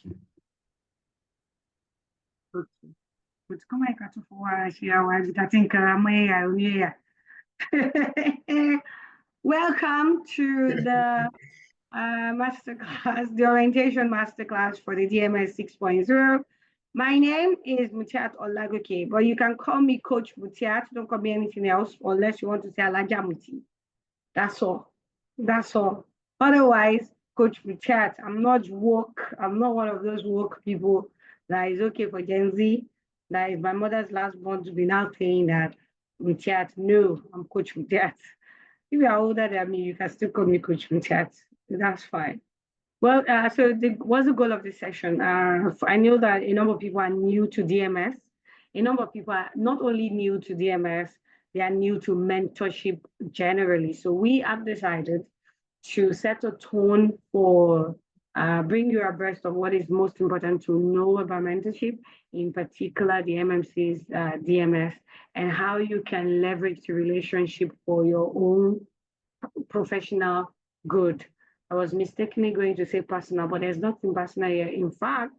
Okay. Okay. But come on, got to I think I'm here. Welcome to the masterclass, the orientation masterclass for the DMS 6.0. My name is Mutiat Olagoke, but you can call me Coach Mutiat. Don't call me anything else unless you want to say Alaja Muti. That's all. That's all. Otherwise, Coach Mutiat, I'm not woke. I'm not one of those woke people that is okay for Gen Z. That is my mother's last born to be now saying that Mutiat. No, I'm Coach Mutiat. If you are older than me, you can still call me Coach Mutiat. That's fine. Well, what's the goal of this session? I know that a number of people are new to DMS. A number of people are not only new to DMS, they are new to mentorship generally. So we have decided to set a tone for bring you abreast of what is most important to know about mentorship, in particular the MMC's DMS, and how you can leverage the relationship for your own professional good. I was mistakenly going to say personal, but there's nothing personal here. In fact,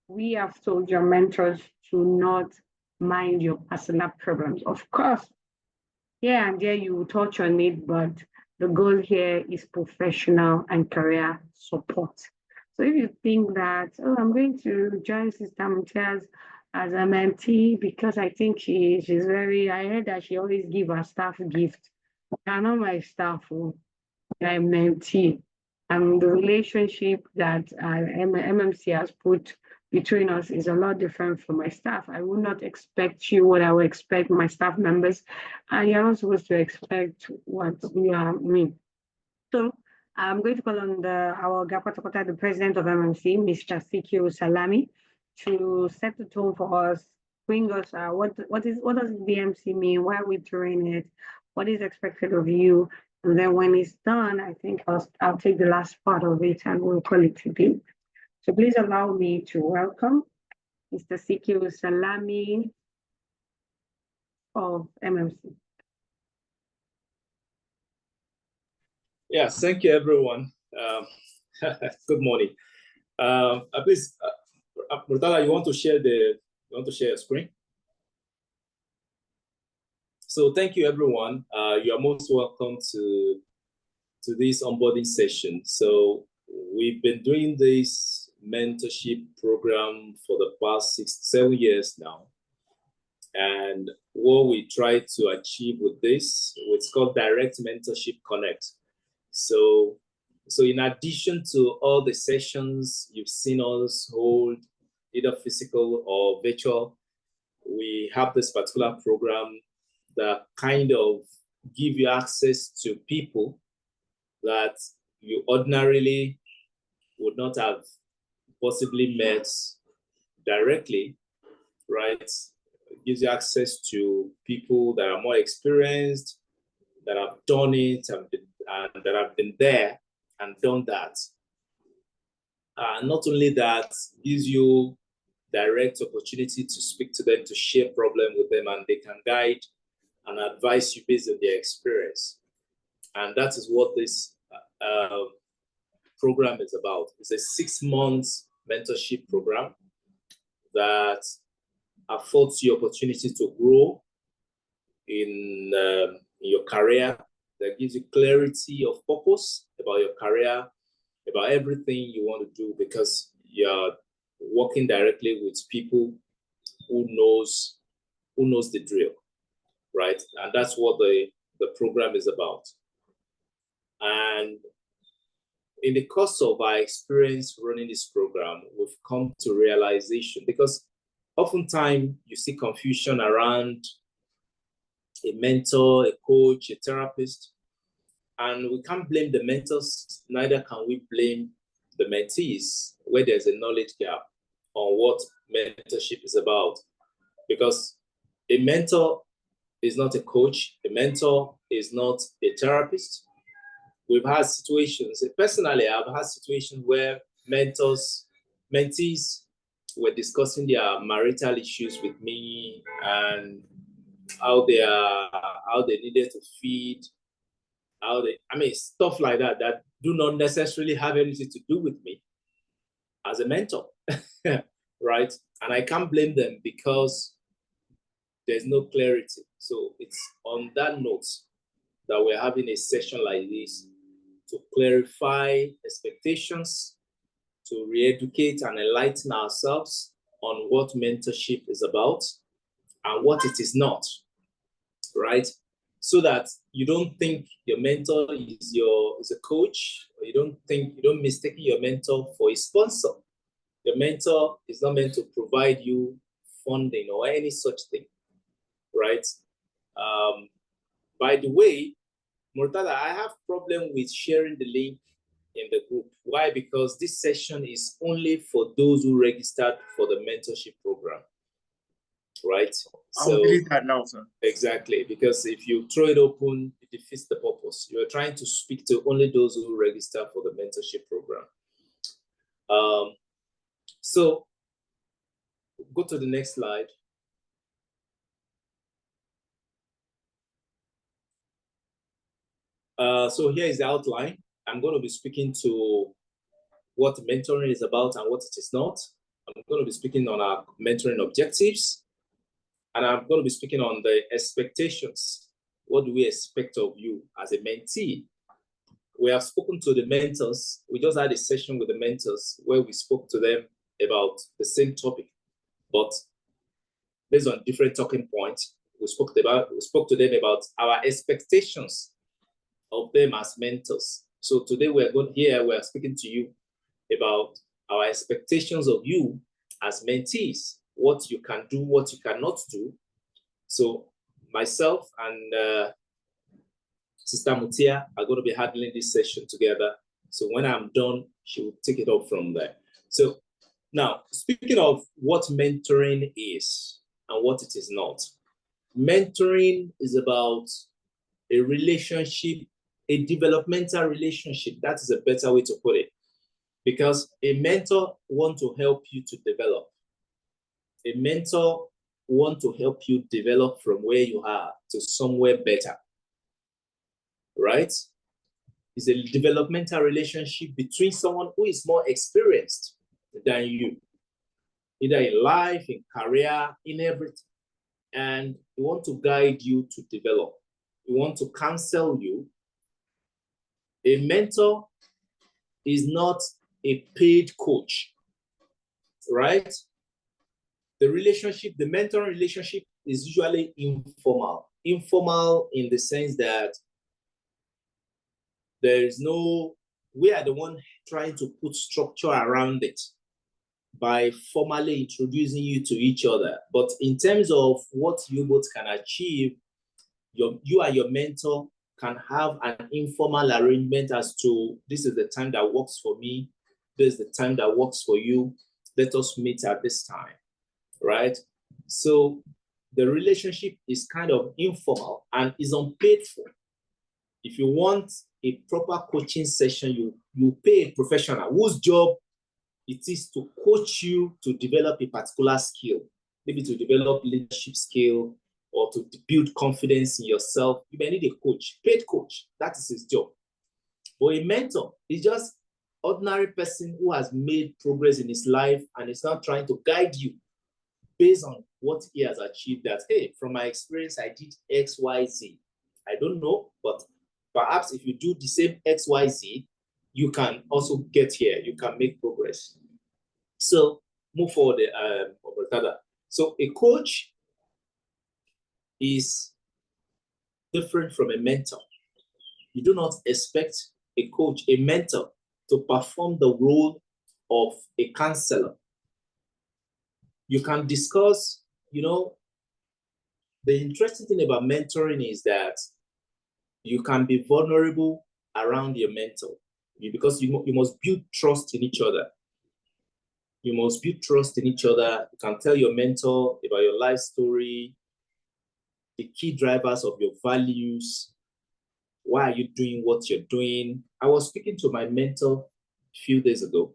we have told your mentors to not mind your personal problems. Of course, here and there you will touch on it, but the goal here is professional and career support. So if you think that, oh, I'm going to join Sister Mutiaz as a mentee because I think she's very, I heard that she always give her staff gift. I know my staff, my mentee, and the relationship that MMC has put between us is a lot different from my staff. I would not expect you what I would expect my staff members, and you're not supposed to expect what you are me. So I'm going to call on our Gapatokota, the president of MMC, Mr. Sikio Salami, to set the tone for us, bring us what does DMC mean? Why are we doing it? What is expected of you? And then when it's done, I think I'll take the last part of it and we'll call it a day. So please allow me to welcome Mr. Sikio Salami of MMC. Yes, thank you, everyone. Good morning. Please, Murtala, you want to share a screen? So thank you, everyone. You are most welcome to this onboarding session. So we've been doing this mentorship program for the past 6-7 years now. And what we try to achieve with this, it's called Direct Mentorship Connect. So in addition to all the sessions you've seen us hold, either physical or virtual, we have this particular program that kind of give you access to people that you ordinarily would not have possibly met directly, right? It gives you access to people that are more experienced, that have done it and that have been there and done that. Not only that, gives you direct opportunity to speak to them, to share problem with them, and they can guide and advise you based on their experience. And that is what this program is about. It's a 6-month mentorship program that affords you opportunity to grow in your career, that gives you clarity of purpose about your career, about everything you want to do, because you're working directly with people who knows the drill, right? And that's what the program is about. And in the course of our experience running this program, we've come to realization, because oftentimes you see confusion around a mentor, a coach, a therapist, and we can't blame the mentors, neither can we blame the mentees where there's a knowledge gap on what mentorship is about. Because a mentor is not a coach, a mentor is not a therapist. We've had situations, personally, I've had situations where mentees were discussing their marital issues with me and how they needed to feed, stuff like that do not necessarily have anything to do with me. as a mentor, right? And I can't blame them because there's no clarity. So it's on that note that we're having a session like this to clarify expectations, to re-educate and enlighten ourselves on what mentorship is about and what it is not, right? So that you don't think your mentor is a coach, or you don't mistake your mentor for a sponsor. Your mentor is not meant to provide you funding or any such thing, right? By the way, Murtada, I have problem with sharing the link in the group. Why? Because this session is only for those who registered for the mentorship program, right? I will delete that now, sir. Exactly, because if you throw it open, it defeats the purpose. You are trying to speak to only those who register for the mentorship program. So go to the next slide. So here is the outline. I'm going to be speaking to what mentoring is about and what it is not. I'm going to be speaking on our mentoring objectives. And I'm going to be speaking on the expectations. What do we expect of you as a mentee? We have spoken to the mentors. We just had a session with the mentors where we spoke to them about the same topic, but based on different talking points. We spoke to them about our expectations of them as mentors. So today we're speaking to you about our expectations of you as mentees, what you can do, what you cannot do. So myself and Sister Mutia are going to be handling this session together. So when I'm done, she will take it up from there. So now, speaking of what mentoring is and what it is not, mentoring is about a relationship, a developmental relationship. That is a better way to put it. Because a mentor wants to help you to develop. A mentor wants to help you develop from where you are to somewhere better, right? It's a developmental relationship between someone who is more experienced than you, either in life, in career, in everything. And we want to guide you to develop. We want to counsel you. A mentor is not a paid coach, right? The relationship, the mentoring relationship is usually informal. Informal in the sense that we are the one trying to put structure around it by formally introducing you to each other. But in terms of what you both can achieve, you and your mentor can have an informal arrangement as to, this is the time that works for me, this is the time that works for you, let us meet at this time, right? So the relationship is kind of informal and is unpaid for. If you want a proper coaching session, you pay a professional whose job it is to coach you to develop a particular skill, maybe to develop leadership skill or to build confidence in yourself. You may need a coach, paid coach. That is his job. But a mentor is just ordinary person who has made progress in his life and is now trying to guide you based on what he has achieved. That, hey, from my experience, I did X, Y, Z. I don't know, but perhaps if you do the same X, Y, Z, you can also get here. You can make progress. So move forward, So a coach is different from a mentor. You do not expect a coach, a mentor, to perform the role of a counselor. You can discuss, the interesting thing about mentoring is that you can be vulnerable around your mentor because you must build trust in each other. You must build trust in each other. You can tell your mentor about your life story, the key drivers of your values. Why are you doing what you're doing? I was speaking to my mentor a few days ago.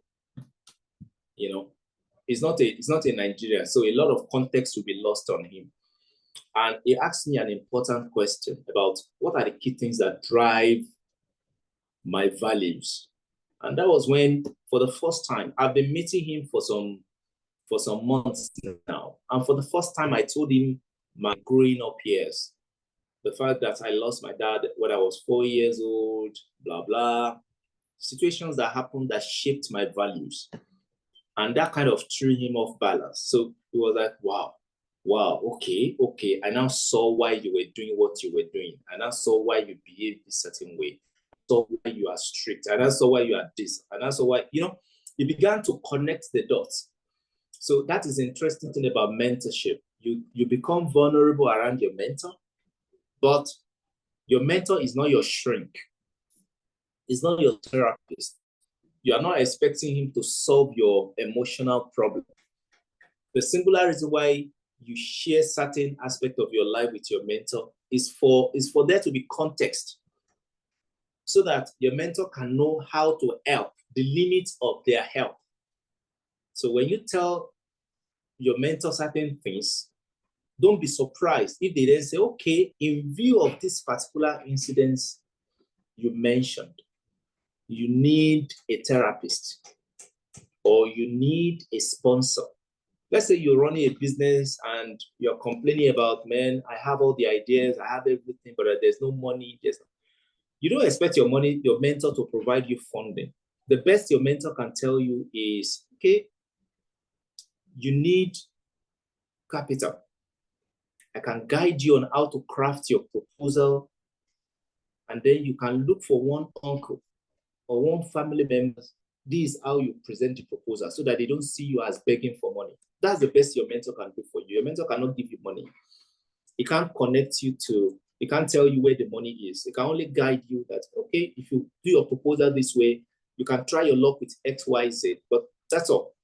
He's not in Nigeria, so a lot of context will be lost on him. And he asked me an important question about what are the key things that drive my values And that was when, for the first time, I've been meeting him for some months now. And for the first time, I told him my growing up years. The fact that I lost my dad when I was 4 years old, blah, blah. Situations that happened that shaped my values. And that kind of threw him off balance. So he was like, wow, okay. I now saw why you were doing what you were doing. I now saw why you behaved a certain way. I saw why you are strict. And I saw why you are this. And I saw why, you began to connect the dots. So that is the interesting thing about mentorship. You become vulnerable around your mentor, but your mentor is not your shrink. It's not your therapist. You are not expecting him to solve your emotional problem. The singular reason why you share certain aspect of your life with your mentor is for there to be context, so that your mentor can know how to help, the limits of their help. So when you tell your mentor certain things, don't be surprised if they then say, okay, in view of this particular incident you mentioned, you need a therapist or you need a sponsor. Let's say you're running a business and you're complaining about, man, I have all the ideas, I have everything, but there's no money. You don't expect your mentor to provide you funding. The best your mentor can tell you is, okay, you need capital. I can guide you on how to craft your proposal, and then you can look for one uncle or one family member. This is how you present the proposal so that they don't see you as begging for money. That's the best your mentor can do for you. Your mentor cannot give you money. He can't connect you to, he can't tell you where the money is. He can only guide you that, okay, if you do your proposal this way, you can try your luck with X, Y, Z, but that's all.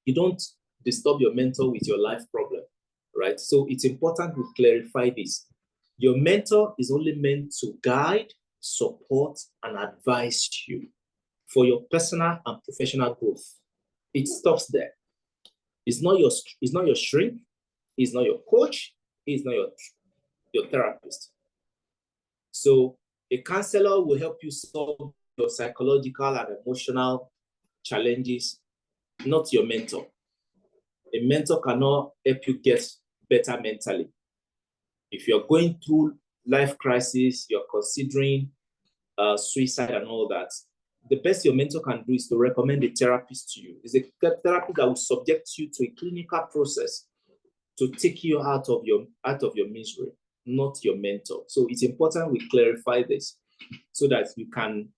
You don't disturb your mentor with your life problem, right? So it's important we clarify this. Your mentor is only meant to guide, support, and advise you for your personal and professional growth. It stops there. It's not your shrink, it's not your coach, it's not your therapist. So a counselor will help you solve your psychological and emotional challenges, not your mentor. A mentor cannot help you get better mentally. If you're going through life crisis, you're considering suicide and all that, the best your mentor can do is to recommend a therapist to you. It's a therapist that will subject you to a clinical process to take you out of your misery, not your mentor. So it's important we clarify this so that you can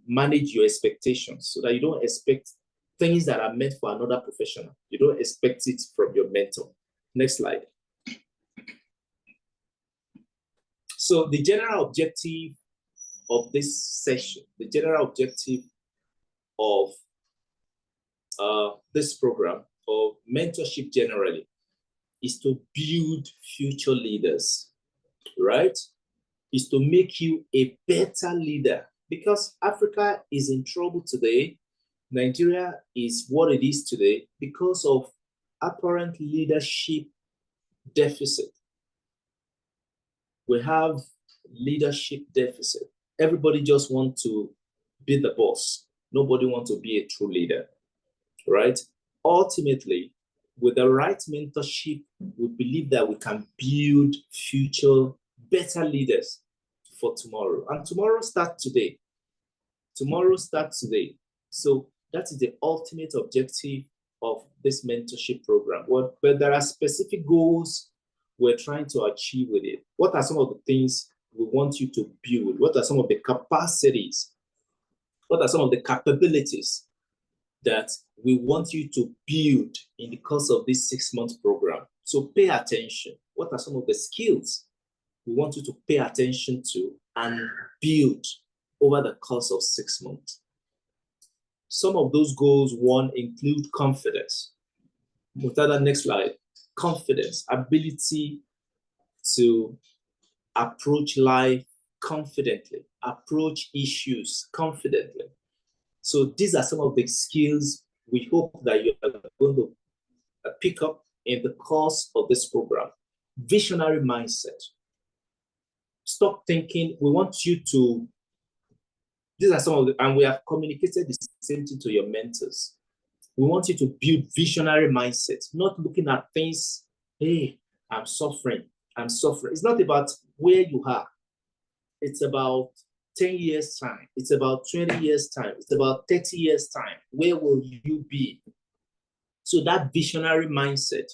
manage your expectations, so that you don't expect things that are meant for another professional. You don't expect it from your mentor. Next slide. So the general objective of this session, the general objective of this program, or mentorship generally, is to build future leaders, right? Is to make you a better leader, because Africa is in trouble today. Nigeria is what it is today because of apparent leadership deficit. We have leadership deficit. Everybody just wants to be the boss. Nobody wants to be a true leader, right? Ultimately, with the right mentorship, we believe that we can build future better leaders for tomorrow. And tomorrow starts today. Tomorrow starts today. So that is the ultimate objective of this mentorship program. But there are specific goals we're trying to achieve with it. What are some of the things we want you to build? What are some of the capacities? What are some of the capabilities that we want you to build in the course of this 6-month program? So pay attention. What are some of the skills we want you to pay attention to and build over the course of 6 months? Some of those goals, one, include confidence. Mutada, next slide. Confidence, ability to approach life confidently, approach issues confidently. So these are some of the skills we hope that you are going to pick up in the course of this program. Visionary mindset. Stop thinking, we want you to These are some of the, and we have communicated the same thing to your mentors. We want you to build visionary mindset, not looking at things, hey, I'm suffering. It's not about where you are. It's about 10 years time. It's about 20 years time. It's about 30 years time. Where will you be? So that visionary mindset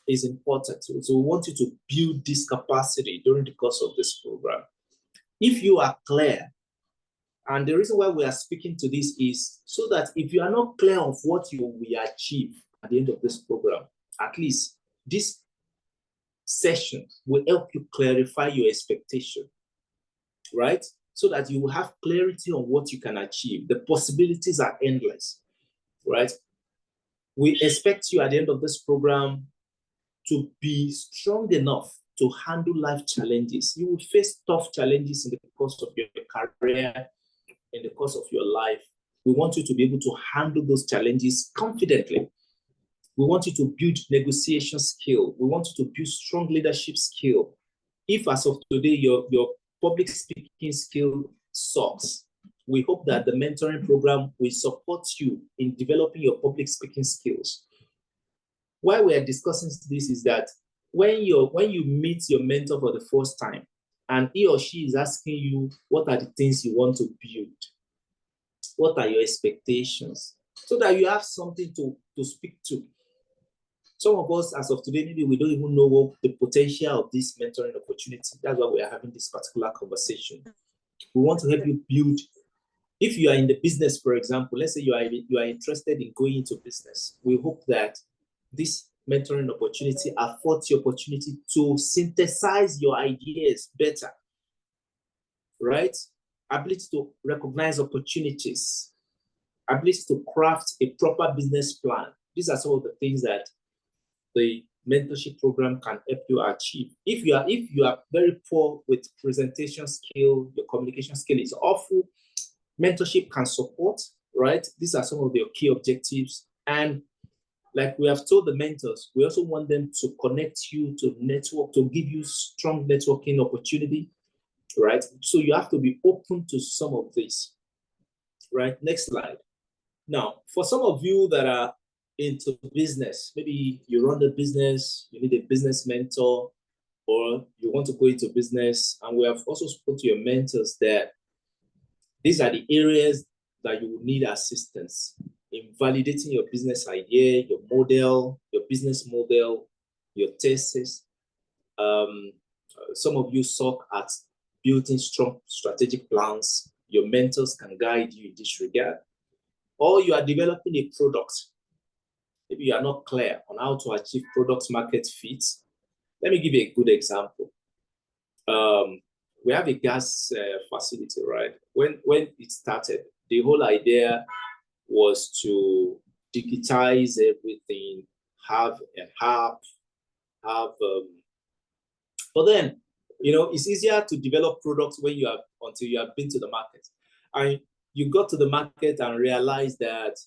is important. So we want you to build this capacity during the course of this program. If you are clear, and the reason why we are speaking to this is so that if you are not clear of what you will achieve at the end of this program, at least this session will help you clarify your expectation, right? So that you will have clarity on what you can achieve. The possibilities are endless, right? We expect you at the end of this program to be strong enough to handle life challenges. You will face tough challenges in the course of your career, in the course of your life. We want you to be able to handle those challenges confidently. We want you to build negotiation skill. We want you to build strong leadership skill. If as of today, your public speaking skill sucks, we hope that the mentoring program will support you in developing your public speaking skills. Why we are discussing this is that when you meet your mentor for the first time and he or she is asking you what are the things you want to build, what are your expectations, so that you have something to speak to. Some of us, as of today, maybe we don't even know what the potential of this mentoring opportunity. That's why we are having this particular conversation. We want to help you build. If you are in the business, for example, let's say you are interested in going into business, we hope that this mentoring opportunity affords you opportunity to synthesize your ideas better, right? Ability to recognize opportunities, ability to craft a proper business plan. These are some of the things that the mentorship program can help you achieve. If you are very poor with presentation skill, your communication skill is awful, mentorship can support, right? These are some of their key objectives. And like we have told the mentors, we also want them to connect you to network, to give you strong networking opportunity, right? So you have to be open to some of this, right? Next slide. Now, for some of you that are into business, maybe you run the business, you need a business mentor, or you want to go into business, and we have also spoken to your mentors that these are the areas that you will need assistance in validating your business idea, your model, your business model, your thesis. Some of you suck at building strong strategic plans. Your mentors can guide you in this regard. Or you are developing a product. Maybe you are not clear on how to achieve product market fit. Let me give you a good example. We have a gas facility, right? When it started, the whole idea was to digitize everything, have an app, but then, it's easier to develop products until you have been to the market. And you got to the market and realized that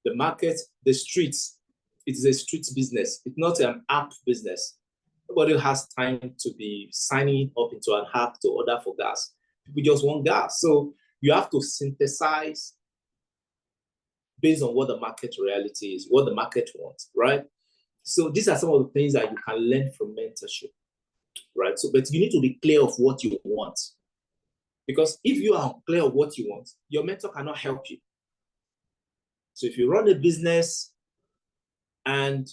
the market, the streets, it is a street business. It's not an app business. Nobody has time to be signing up into an app to order for gas. People just want gas. So you have to synthesize based on what the market reality is, what the market wants, right? So these are some of the things that you can learn from mentorship, right? So, but you need to be clear of what you want. Because if you are unclear of what you want, your mentor cannot help you. So if you run a business and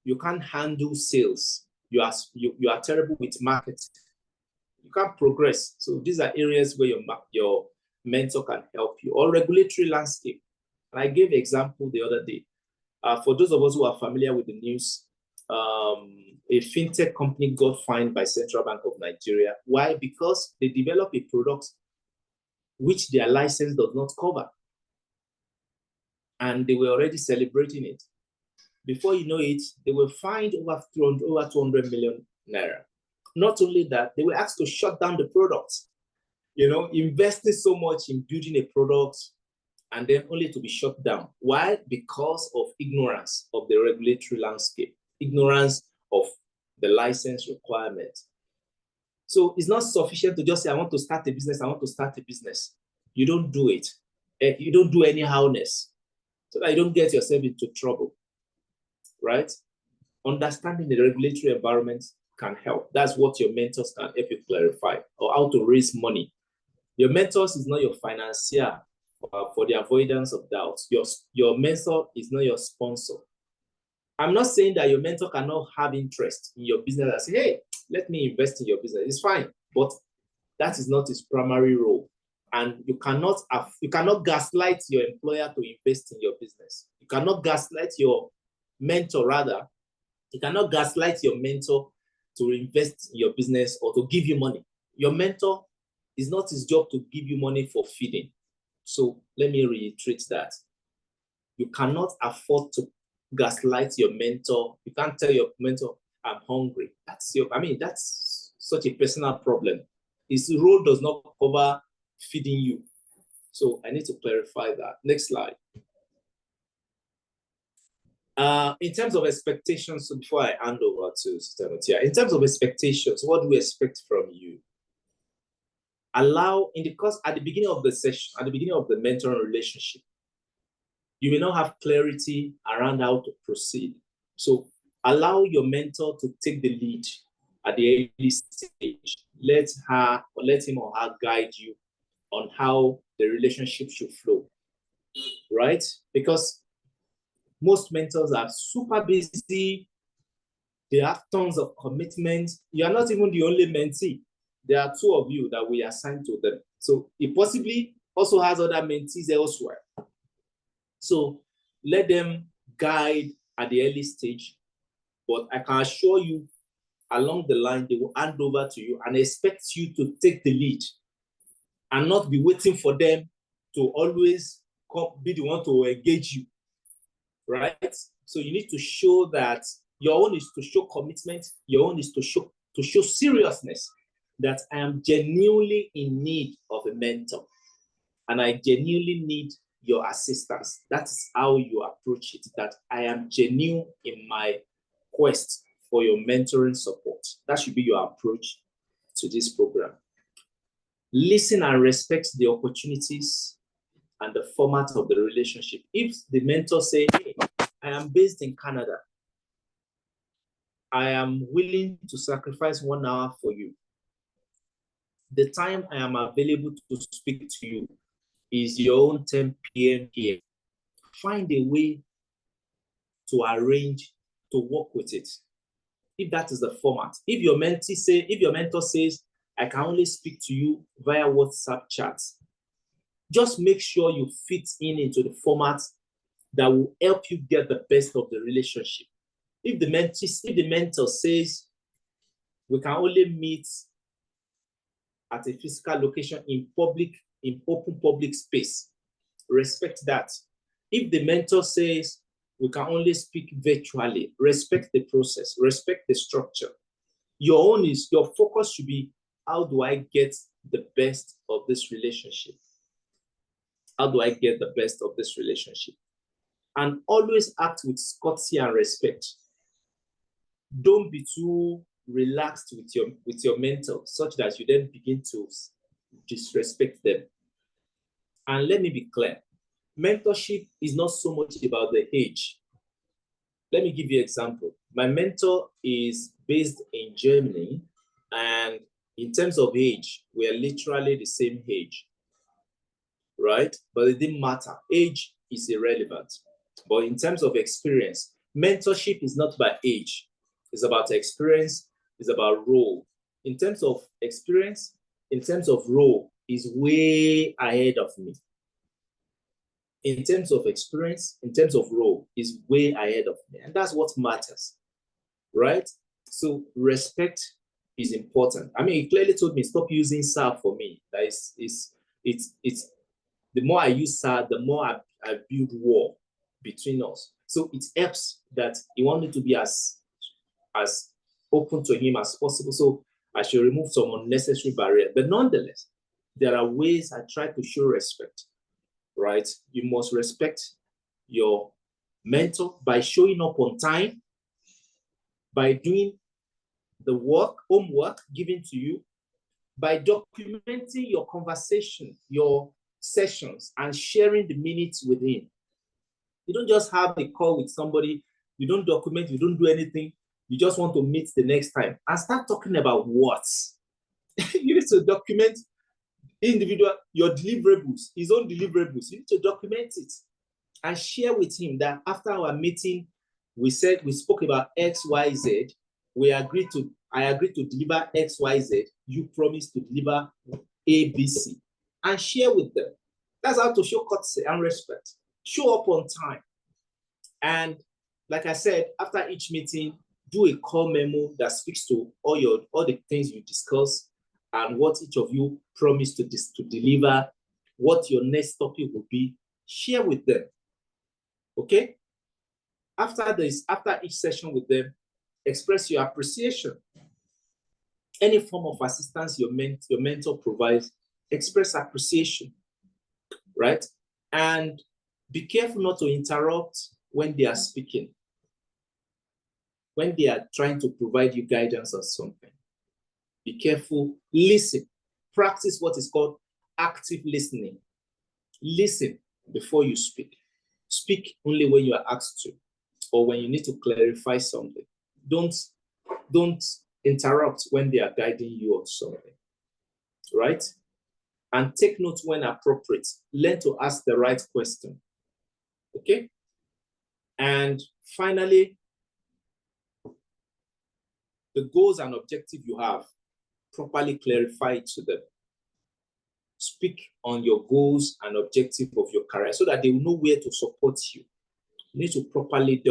you can't handle sales, you are terrible with marketing, you can't progress. So these are areas where your mentor can help you. Or regulatory landscape. And I gave an example the other day. For those of us who are familiar with the news, a fintech company got fined by Central Bank of Nigeria. Why? Because they developed a product which their license does not cover. And they were already celebrating it. Before you know it, they were fined over 200 million naira. Not only that, they were asked to shut down the product. Investing so much in building a product and then only to be shut down. Why? Because of ignorance of the regulatory landscape, ignorance of the license requirement. So it's not sufficient to just say, I want to start a business, I want to start a business. you don't do it. You don't do anyhowness, so that you don't get yourself into trouble, right? Understanding the regulatory environment can help. That's what your mentors can help you clarify, or how to raise money. Your mentors is not your financier for the avoidance of doubt. Your mentor is not your sponsor. I'm not saying that your mentor cannot have interest in your business and say, hey, let me invest in your business. It's fine, but that is not his primary role. And you cannot gaslight your employer to invest in your business. You cannot gaslight your mentor, rather. You cannot gaslight your mentor to invest in your business or to give you money. Your mentor is not his job to give you money for feeding. So let me reiterate that. You cannot afford to gaslight your mentor. You can't tell your mentor, I'm hungry. That's such a personal problem. His role does not cover feeding you. So I need to clarify that. Next slide. In terms of expectations, so before I hand over to Sister Matia, in terms of expectations, what do we expect from you? At the beginning of the session, at the beginning of the mentoring relationship, you may not have clarity around how to proceed. So allow your mentor to take the lead at the early stage. Let him or her guide you on how the relationship should flow, right? Because most mentors are super busy. They have tons of commitment. You are not even the only mentee. There are two of you that we assign to them. So he possibly also has other mentees elsewhere. So let them guide at the early stage. But I can assure you, along the line, they will hand over to you and expect you to take the lead and not be waiting for them to always be the one to engage you, right? So you need to show that your own is to show commitment. Your own is to show seriousness, that I am genuinely in need of a mentor and I genuinely need your assistance. That's how you approach it, that I am genuine in my quest for your mentoring support. That should be your approach to this program. Listen and respect the opportunities and the format of the relationship. If the mentor say, hey, I am based in Canada, I am willing to sacrifice 1 hour for you. The time I am available to speak to you is your own 10 p.m. here. Find a way to arrange to work with it. If that is the format. If your mentor says, I can only speak to you via WhatsApp chats, just make sure you fit into the format that will help you get the best of the relationship. If the mentor says, we can only meet at a physical location in open public space, respect that. If the mentor says, we can only speak virtually, respect the process, respect the structure. Your focus should be, how do I get the best of this relationship? How do I get the best of this relationship? And always act with courtesy and respect. Don't be too relaxed with your mentor, such that you then begin to disrespect them. And let me be clear, mentorship is not so much about the age. Let me give you an example. My mentor is based in Germany, and in terms of age, we are literally the same age, right? But it didn't matter. Age is irrelevant. But in terms of experience, mentorship is not by age. It's about experience. It's about role. In terms of experience, in terms of role, is way ahead of me. In terms of experience, in terms of role, is way ahead of me. And that's what matters, right? So respect is important. I mean, he clearly told me, stop using sir for me. That it's the more I use sir, the more I build wall between us. So it helps that he wanted to be as open to him as possible. So I should remove some unnecessary barriers. But nonetheless, there are ways I try to show respect, right? You must respect your mentor by showing up on time, by doing the homework given to you, by documenting your conversation, your sessions and sharing the minutes with him. You don't just have a call with somebody, you don't document, you don't do anything, you just want to meet the next time and start talking about what? You need to document your deliverables, his own deliverables. You need to document it and share with him that after our meeting, we spoke about X, Y, Z. I agreed to deliver X, Y, Z. You promised to deliver A, B, C, and share with them. That's how to show courtesy and respect. Show up on time. And like I said, after each meeting, do a call memo that speaks to all the things you discuss and what each of you promised to deliver, what your next topic will be. Share with them. Okay? After each session with them, express your appreciation. Any form of assistance your mentor provides, express appreciation, right? And be careful not to interrupt when they are speaking, when they are trying to provide you guidance or something. Be careful, listen, practice what is called active listening. Listen before you speak. Speak only when you are asked to, or when you need to clarify something. Don't interrupt when they are guiding you on something, right? And take note when appropriate. Learn to ask the right question, okay? And finally, the goals and objectives you have, properly clarify it to them. Speak on your goals and objectives of your career so that they will know where to support you. You need to properly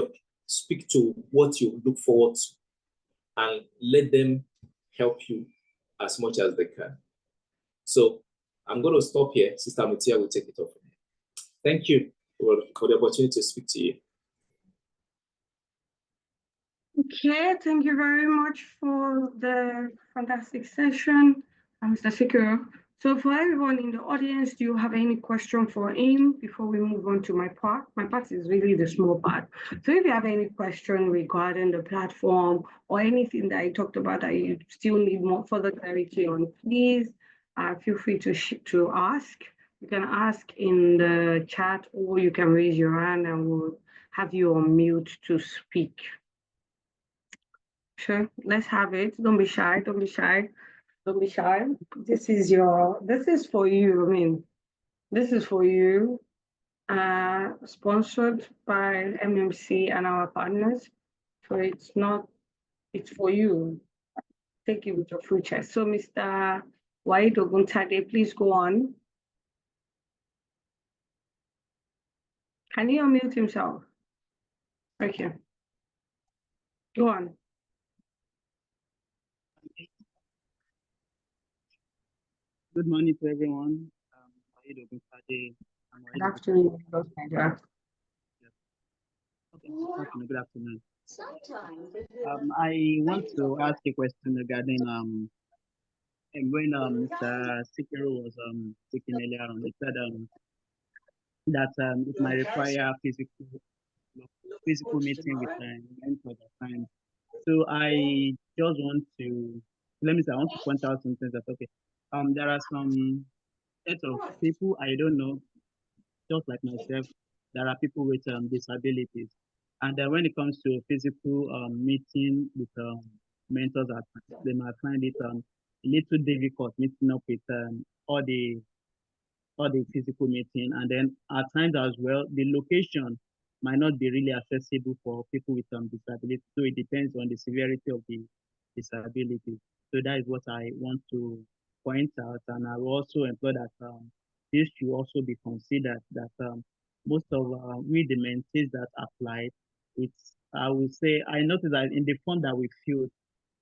speak to what you look forward to and let them help you as much as they can. So I'm going to stop here. Sister Mutia will take it off. Thank you for the opportunity to speak to you. Okay, thank you very much for the fantastic session, Mr. Sikiro. So for everyone in the audience, do you have any question for him before we move on to my part? My part is really the small part. So if you have any question regarding the platform or anything that I talked about that you still need more further clarity on, please feel free to ask. You can ask in the chat or you can raise your hand and we'll have you on mute to speak. Sure, let's have it. Don't be shy. Don't be shy. Don't be shy. This is for you. I mean, this is for you. Sponsored by MMC and our partners. So it's for you. Take it with your full chest. So Mr. Waid Oguntade, please go on. Can he unmute himself? Okay. Go on. Good morning to everyone. Good afternoon. Okay, good afternoon. I want to ask a question regarding when Mr. Sikiro was speaking earlier on. He said that it might require physical meeting with mentors at times. So I just want to point out something that there are some set of people I don't know, just like myself, there are people with disabilities. And then when it comes to a physical meeting with mentors, they might find it a little difficult meeting up with all the physical meeting. And then at times as well, the location might not be really accessible for people with disabilities. So it depends on the severity of the disability. So that is what I want to point out. And I will also employ that this should also be considered that most of we the mentees that applied, I would say, I noticed that in the form that we filled,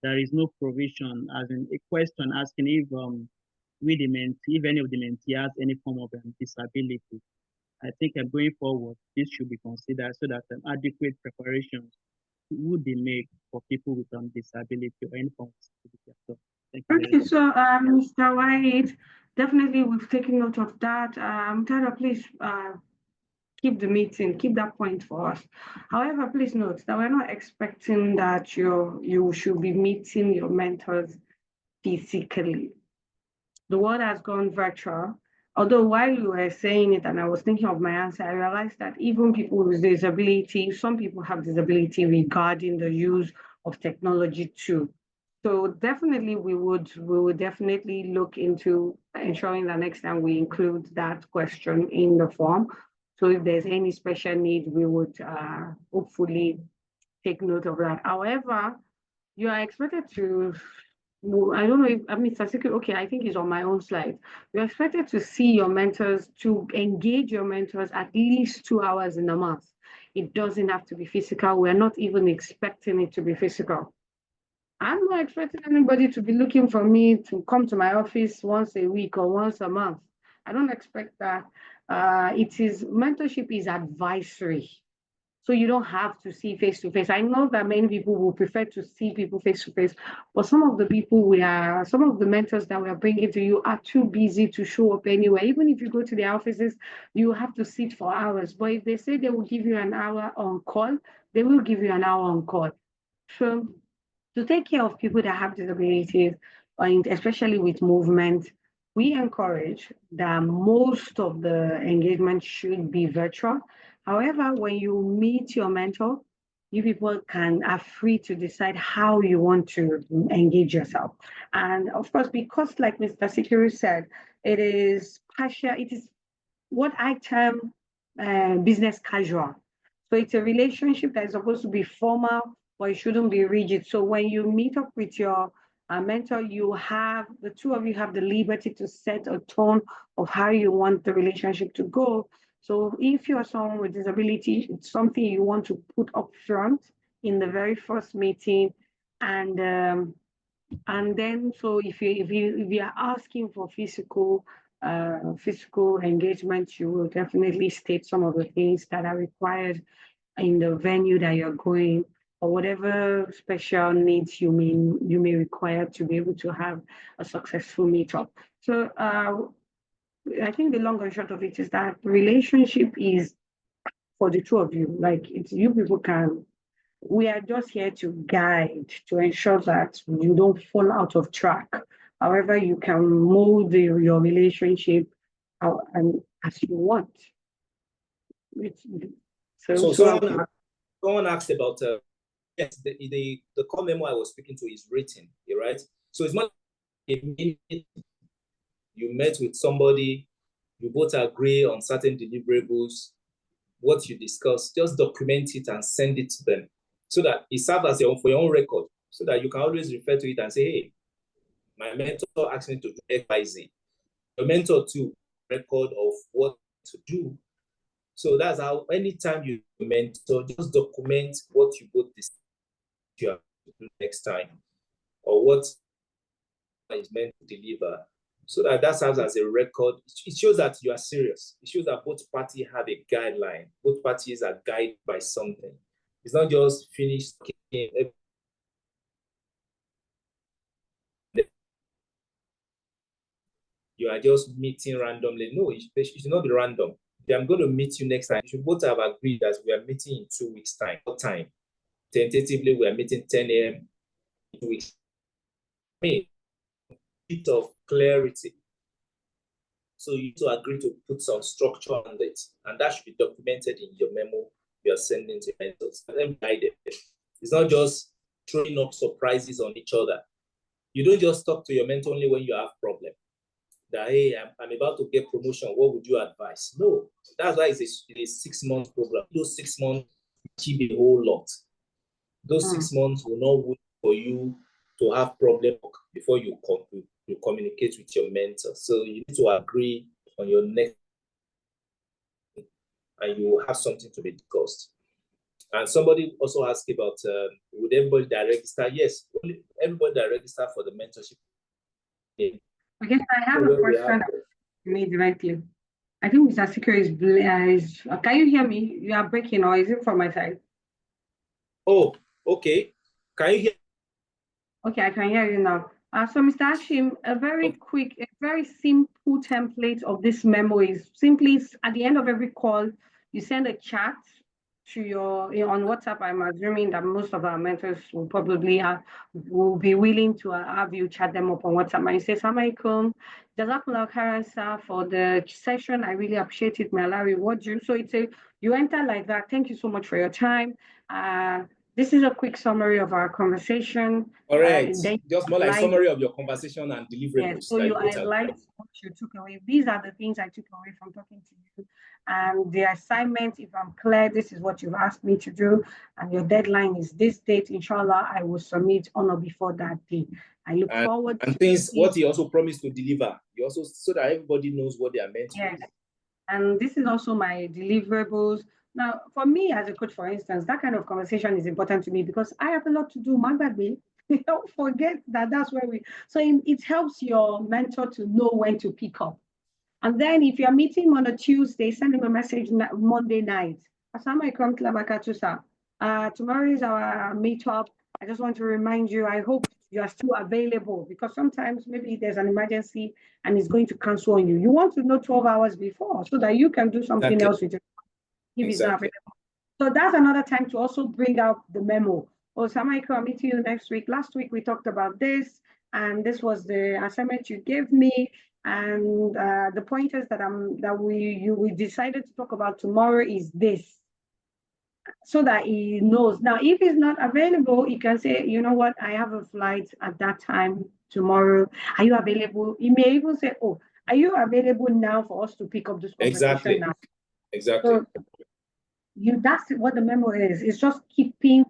there is no provision, as in a question asking if if any of the mentee has any form of disability. I think going forward, this should be considered so that adequate preparations would be made for people with disability or any form of disability. So, thank you. Okay, so Mr. White, definitely we've taken note of that. Tara, please keep the meeting, keep that point for us. However, please note that we're not expecting that you should be meeting your mentors physically. The world has gone virtual. Although while you were saying it and I was thinking of my answer, I realized that even people with disability, some people have disability regarding the use of technology too. So definitely we would definitely look into ensuring that next time we include that question in the form. So if there's any special need, we would hopefully take note of that. However, you are expected to, I don't know if, I mean, statistically, okay, I think it's on my own slide. You're expected to see your mentors, to engage your mentors at least 2 hours in a month. It doesn't have to be physical. We're not even expecting it to be physical. I'm not expecting anybody to be looking for me to come to my office once a week or once a month. I don't expect that. Mentorship is advisory. So you don't have to see face to face. I know that many people will prefer to see people face to face, but some of the mentors that we are bringing to you are too busy to show up anywhere. Even if you go to their offices, you have to sit for hours. But if they say they will give you an hour on call, they will give you an hour on call. So to take care of people that have disabilities, and especially with movement, we encourage that most of the engagement should be virtual. However, when you meet your mentor, you people are free to decide how you want to engage yourself. And of course, because like Mr. Sikiru said, it is what I term business casual. So it's a relationship that is supposed to be formal, but it shouldn't be rigid. So when you meet up with your mentor, the two of you have the liberty to set a tone of how you want the relationship to go. So if you're someone with disability, it's something you want to put up front in the very first meeting, and then so if you are asking for physical engagement, you will definitely state some of the things that are required in the venue that you're going, or whatever special needs you may require to be able to have a successful meetup. So I think the long and short of it is that relationship is for the two of you. Like you people we are just here to guide, to ensure that you don't fall out of track. However, you can mold your relationship and as you want. Someone asked about yes, the core memo I was speaking to is written, right? So it's not a minute. You met with somebody, you both agree on certain deliverables, what you discuss, just document it and send it to them so that it serves as for your own record, so that you can always refer to it and say, hey, my mentor asked me to do XYZ. Your mentor too, record of what to do. So that's how anytime you mentor, just document what you both decide you have to do next time, or what is meant to deliver, so that serves as a record. It shows that you are serious. It shows that both parties have a guideline. Both parties are guided by something. It's not just finished. You are just meeting randomly. No, it should not be random. If I'm going to meet you next time, you should both have agreed that we are meeting in 2 weeks' time. What time? Tentatively, we are meeting 10 a.m. 2 weeks. I mean, a bit of clarity. So you need to agree to put some structure on it, and that should be documented in your memo you are sending to mentors. It's not just throwing up surprises on each other. You don't just talk to your mentor only when you have problem. That, hey, I'm about to get promotion. What would you advise? No, that's why it's a 6-month program. Those 6 months achieve a whole lot. Those 6 months will not wait for you to have problem before you communicate with your mentor. So you need to agree on your next, and you will have something to be discussed. And somebody also asked about would everybody that register? Yes, everybody that register for the mentorship. Okay, I have a question to me directly. I think Mr. Sikiru is can you hear me? You are breaking, or is it from my side? Oh, okay. Can you hear? Okay, I can hear you now. So Mr. Hashim, a very simple template of this memo is simply at the end of every call, you send a chat to your on WhatsApp. I'm assuming that most of our mentors will probably will be willing to have you chat them up on WhatsApp. And you say, "Assalamualaikum, Jazakallah khairan sir for the session. I really appreciate it. May Allah reward you." So it's a you enter like that. Thank you so much for your time. This is a quick summary of our conversation. Correct. Just more like like, summary of your conversation and deliverables. Yes, so you highlight what you took away. These are the things I took away from talking to you. And the assignment, if I'm clear, this is what you've asked me to do, and your deadline is this date. Inshallah, I will submit on or before that day. I look forward and things what he also promised to deliver. He also so that everybody knows what they are meant to do. Yes. And this is also my deliverables. Now, for me as a coach, for instance, that kind of conversation is important to me because I have a lot to do. My bad, don't forget that that's where so it helps your mentor to know when to pick up. And then if you're meeting him on a Tuesday, send him a message Monday night. Assalamualaikum wabarakatuh, sir. Tomorrow is our meetup. I just want to remind you, I hope you are still available because sometimes maybe there's an emergency and it's going to cancel on you. You want to know 12 hours before so that you can do something else with it if it's not available. So that's another time to also bring out the memo. Oh, Samaiko, I'm meeting you next week. Last week we talked about this, and this was the assignment you gave me, and the pointers that we decided to talk about tomorrow is this, so that he knows. Now, if he's not available, he can say, you know what, I have a flight at that time tomorrow. Are you available? He may even say, oh, are you available now for us to pick up this conversation now? Exactly. So, that's what the memo is. It's just keeping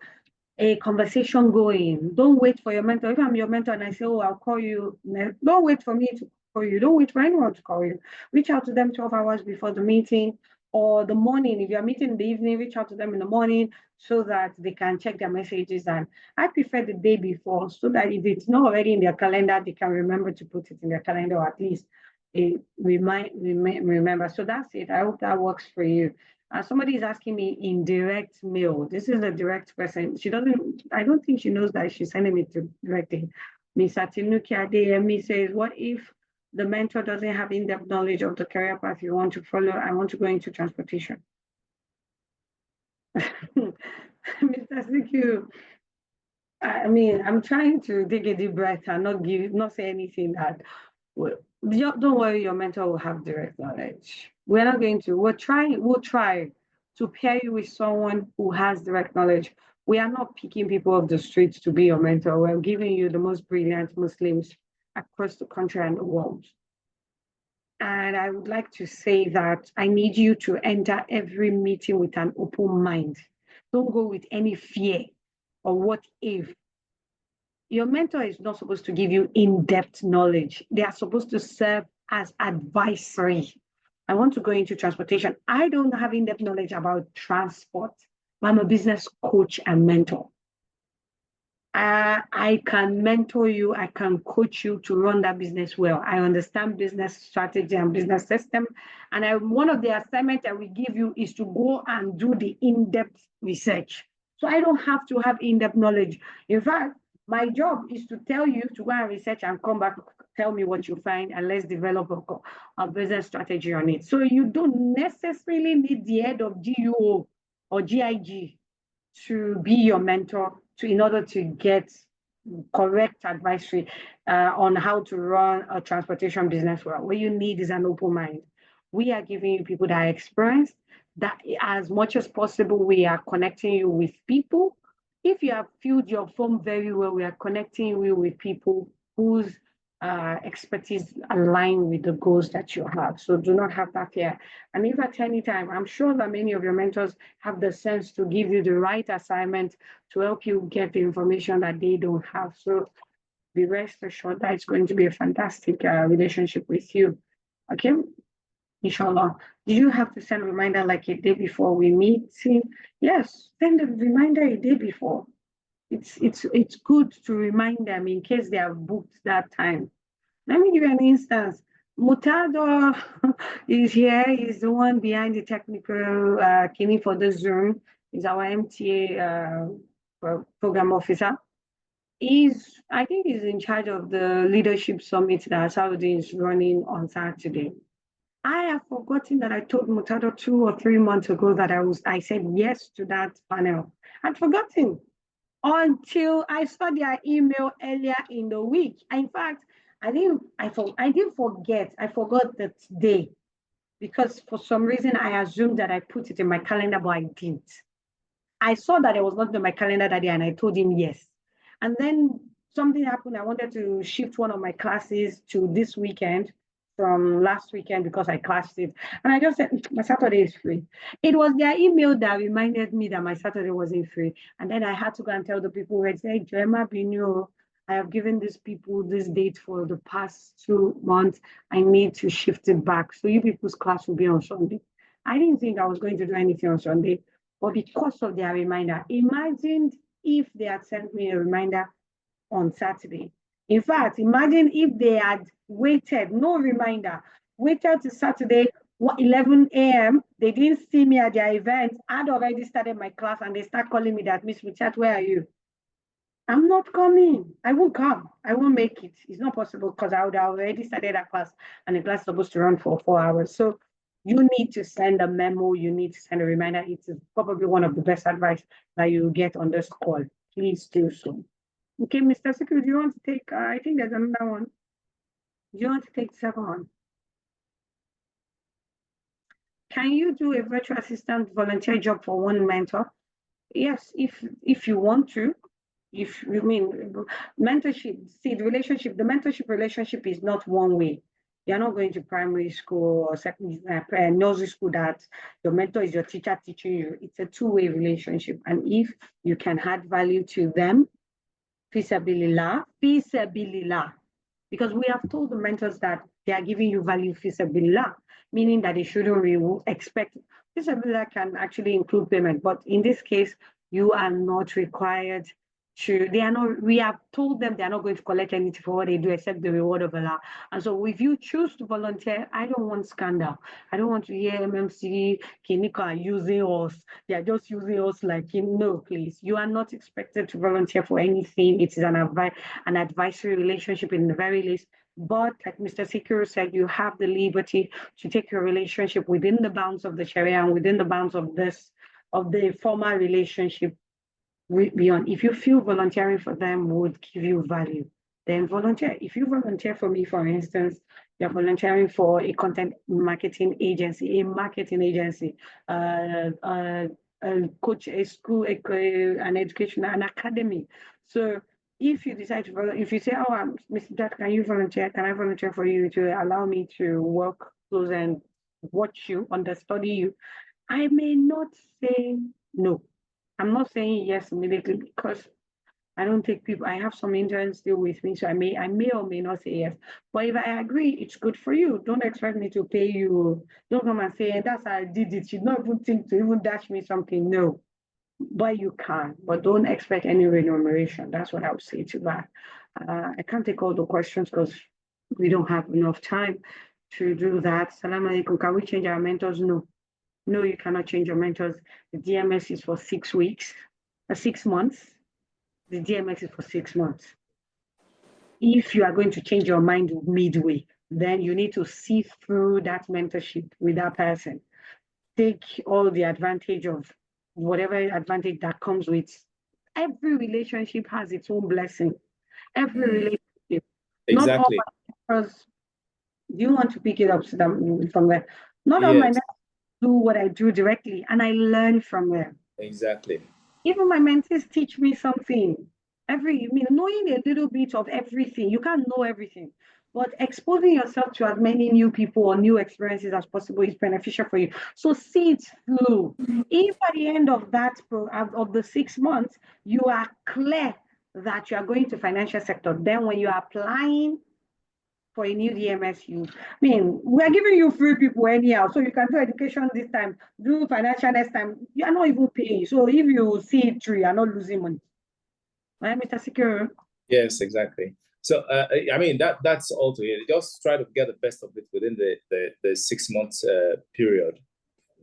a conversation going. Don't wait for your mentor. If I'm your mentor and I say, oh, I'll call you, don't wait for me to call you. Don't wait for anyone to call you. Reach out to them 12 hours before the meeting or the morning. If you're meeting in the evening, reach out to them in the morning so that they can check their messages. And I prefer the day before so that if it's not already in their calendar, they can remember to put it in their calendar, or at least we might remember. So that's it. I hope that works for you. Somebody is asking me in direct mail. This is a direct person. I don't think she knows that she's sending me to directing. Miss Atinuki Adeyemi says, what if the mentor doesn't have in-depth knowledge of the career path you want to follow? I want to go into transportation. Mr. CQ, I mean, I'm trying to take a deep breath and not say anything that, don't worry, your mentor will have direct knowledge. We're not going to, we'll try to pair you with someone who has direct knowledge. We are not picking people off the streets to be your mentor. We're giving you the most brilliant Muslims across the country and the world. And I would like to say that I need you to enter every meeting with an open mind. Don't go with any fear or what if. Your mentor is not supposed to give you in-depth knowledge. They are supposed to serve as advisory. I want to go into transportation. I don't have in-depth knowledge about transport. I'm a business coach and mentor. I can mentor you. I can coach you to run that business well. I understand business strategy and business system. And one of the assignments that we give you is to go and do the in-depth research. So I don't have to have in-depth knowledge. In fact, my job is to tell you to go and research and come back, tell me what you find, and let's develop a business strategy on it. So you don't necessarily need the head of GUO or GIG to be your mentor in order to get correct advisory on how to run a transportation business well. What you need is an open mind. We are giving you people that are experienced, that as much as possible, we are connecting you with people. If you have filled your form very well, we are connecting you with people whose expertise align with the goals that you have. So do not have that fear. And if at any time, I'm sure that many of your mentors have the sense to give you the right assignment to help you get the information that they don't have. So be rest assured that it's going to be a fantastic relationship with you. Okay, inshallah. Do you have to send a reminder like a day before we meet? Yes, send a reminder a day before. It's good to remind them in case they have booked that time. Let me give you an instance. Mutado is here. He's the one behind the technical key for the Zoom. He's our MTA program officer. I think he's in charge of the leadership summit that Saudi is running on Saturday. I have forgotten that I told Mutado 2 or 3 months ago that I said yes to that panel. I'd forgotten until I saw their email earlier in the week. In fact, I didn't forget. I forgot the day because for some reason I assumed that I put it in my calendar, but I didn't. I saw that it was not in my calendar that day and I told him yes. And then something happened. I wanted to shift one of my classes to this weekend from last weekend because I clashed it. And I just said, my Saturday is free. It was their email that reminded me that my Saturday wasn't free. And then I had to go and tell the people who had said, Joema Binu, I have given these people this date for the past 2 months. I need to shift it back. So you people's class will be on Sunday. I didn't think I was going to do anything on Sunday, but because of their reminder, imagine if they had sent me a reminder on Saturday. In fact, imagine if they had waited, no reminder, waited to Saturday, 11 a.m. They didn't see me at their event. I'd already started my class and they start calling me that, Miss Richard, where are you? I'm not coming. I won't come. I won't make it. It's not possible because I would have already started that class and the class is supposed to run for 4 hours. So you need to send a memo. You need to send a reminder. It's probably one of the best advice that you get on this call. Please do so. Okay, Mr. Secretary, do you want to take, I think there's another one. Do you want to take the second one? Can you do a virtual assistant volunteer job for one mentor? Yes, if you want to. If you mean mentorship, see the mentorship relationship is not one way. You're not going to primary school or secondary nursery school that your mentor is your teacher teaching you. It's a two-way relationship. And if you can add value to them, fisabilillah, because we have told the mentors that they are giving you value fisabilillah, meaning that they shouldn't expect. Fisabilillah can actually include payment, but in this case, you are not required we have told them they are not going to collect anything for what they do except the reward of Allah. And so if you choose to volunteer, I don't want scandal. I don't want to hear MMC, Kinika are using us. They are just using us like, no, please. You are not expected to volunteer for anything. It is an advisory relationship in the very least. But like Mr. Sikiru said, you have the liberty to take your relationship within the bounds of the Sharia and within the bounds of the formal relationship beyond. If you feel volunteering for them would give you value, then volunteer. If you volunteer for me, for instance, you're volunteering for a content marketing agency, a coach, a school, an education, an academy. So if you decide to volunteer, if you say, oh, Mr. Dad, can you volunteer? Can I volunteer for you to allow me to work close and watch you, understudy you? I may not say no. I'm not saying yes immediately because I don't take people. I have some interns still with me, so I may or may not say yes. But if I agree, it's good for you. Don't expect me to pay you. Don't come and say, that's how I did it. You don't even think to even dash me something. No, but you can. But don't expect any remuneration. That's what I would say to that. I can't take all the questions because we don't have enough time to do that. Salam alaikum. Can we change our mentors? No. No, you cannot change your mentors. The DMS is for 6 weeks, 6 months. The DMS is for 6 months. If you are going to change your mind midway, then you need to see through that mentorship with that person. Take all the advantage of whatever advantage that comes with. Every relationship has its own blessing. Every relationship. Exactly. Not all my mentors, do you want to pick it up from there? Not all my mentors do what I do directly, and I learn from them. Exactly. Even my mentees teach me something. Knowing a little bit of everything, you can't know everything, but exposing yourself to as many new people or new experiences as possible is beneficial for you. So see it through. If at the end of the 6 months, you are clear that you are going to financial sector, then when you are applying for a new DMS, we are giving you free people anyhow, so you can do education this time, do financial next time. You are not even paying. So if you see it through, you are not losing money. Right, Mr. Secure? Yes, exactly. So that's all to it. Just try to get the best of it within the 6 months period.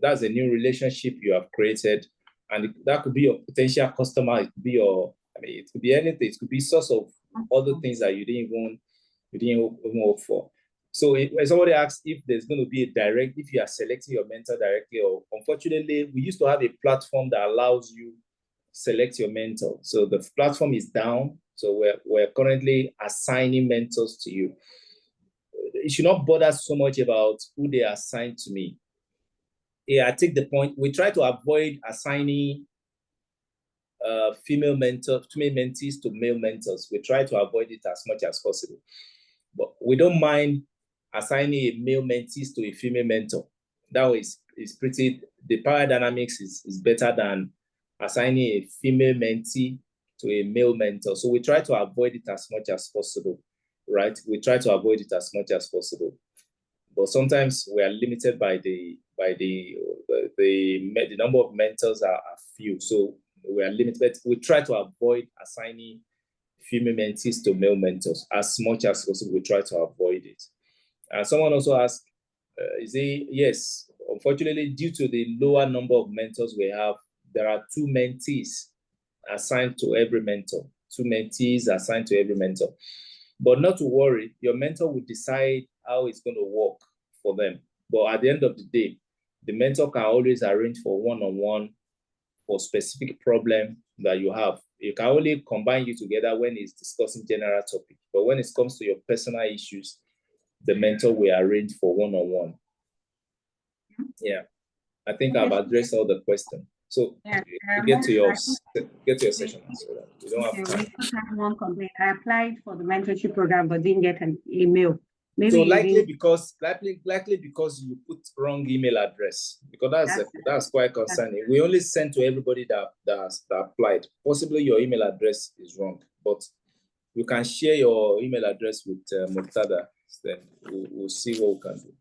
That's a new relationship you have created, and that could be your potential customer. It could be it could be anything. It could be source of other things that you didn't even hope for. So when somebody asks if there's going to be a direct, if you are selecting your mentor directly, or unfortunately, we used to have a platform that allows you select your mentor. So the platform is down. So we're currently assigning mentors to you. You should not bother so much about who they assign to me. Yeah, I take the point. We try to avoid assigning female mentees to male mentors. We try to avoid it as much as possible. But we don't mind assigning a male mentees to a female mentor. That is pretty, the power dynamics is better than assigning a female mentee to a male mentor. So we try to avoid it as much as possible, right? We try to avoid it as much as possible. But sometimes we are limited by the number of mentors are few. So we are limited. We try to avoid assigning female mentees to male mentors as much as possible. We try to avoid it. And someone also asked, yes, unfortunately, due to the lower number of mentors we have, there are 2 mentees assigned to every mentor, 2 mentees assigned to every mentor. But not to worry, your mentor will decide how it's going to work for them. But at the end of the day, the mentor can always arrange for one-on-one for specific problem that you have. You can only combine you together when it's discussing general topic. But when it comes to your personal issues, the mentor will arrange for one-on-one. Yeah, I think I've addressed all the questions. So Yeah, get to your session. So that you don't have time. We just have one complaint. I applied for the mentorship program but didn't get an email. Maybe so likely because you put wrong email address, because that's quite concerning. We only send to everybody that applied. Possibly your email address is wrong, but you can share your email address with Murtada. Then we'll see what we can do.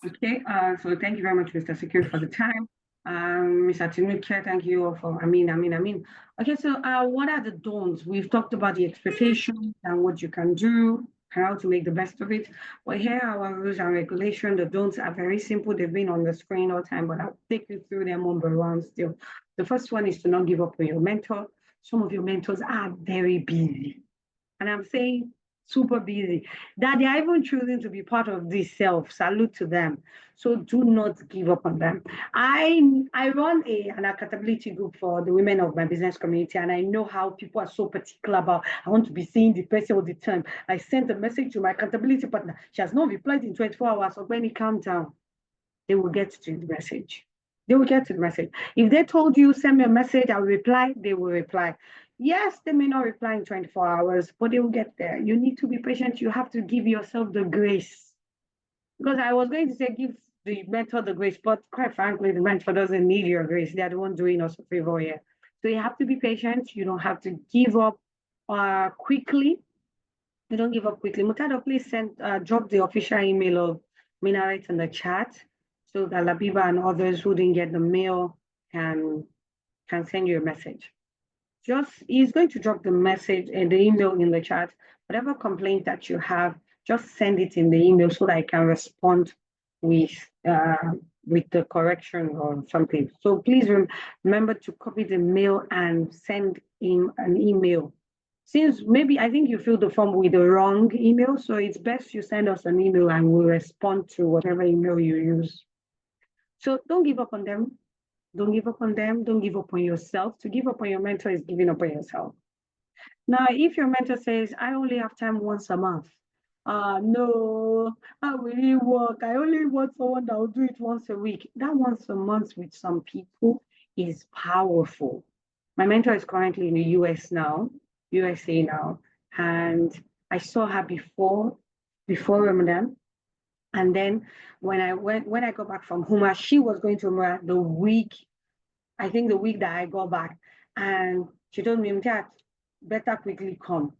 Okay, so thank you very much, Mr. Secure, for the time. Mr. Tinuke, thank you all for, Amin. Okay, so what are the don'ts? We've talked about the expectations and what you can do and how to make the best of it. But here are our rules and regulations. The don'ts are very simple. They've been on the screen all the time, but I'll take you through them one by one still. The first one is to not give up on your mentor. Some of your mentors are very busy. And I'm saying super busy, that they are even choosing to be part of this self. Salute to them. So do not give up on them. I run an accountability group for the women of my business community, and I know how people are so particular about, I want to be seeing the person all the time. I sent a message to my accountability partner. She has not replied in 24 hours. So when it calms down, they will get to the message. They will get to the message. If they told you, send me a message, I'll reply, they will reply. Yes, they may not reply in 24 hours, but they will get there. You need to be patient. You have to give yourself the grace. Because I was going to say, give the mentor the grace, but quite frankly, the mentor doesn't need your grace. They're the one doing us a favor here. So you have to be patient. You don't have to give up quickly. You don't give up quickly. Mutado, please drop the official email of Minaret in the chat so that Labiba and others who didn't get the mail can send you a message. He's going to drop the message and the email in the chat. Whatever complaint that you have, just send it in the email so that I can respond with the correction or something. So please remember to copy the mail and send him an email. Since maybe I think you filled the form with the wrong email, so it's best you send us an email and we'll respond to whatever email you use. So don't give up on them. Don't give up on them. Don't give up on yourself. To give up on your mentor is giving up on yourself. Now, if your mentor says, I only have time once a month. No, I really work. I only want someone that will do it once a week. That once a month with some people is powerful. My mentor is currently in the USA now. And I saw her before Ramadan. And then when I got back from Huma, she was going to Umrah the week that I got back. And she told me, better quickly come.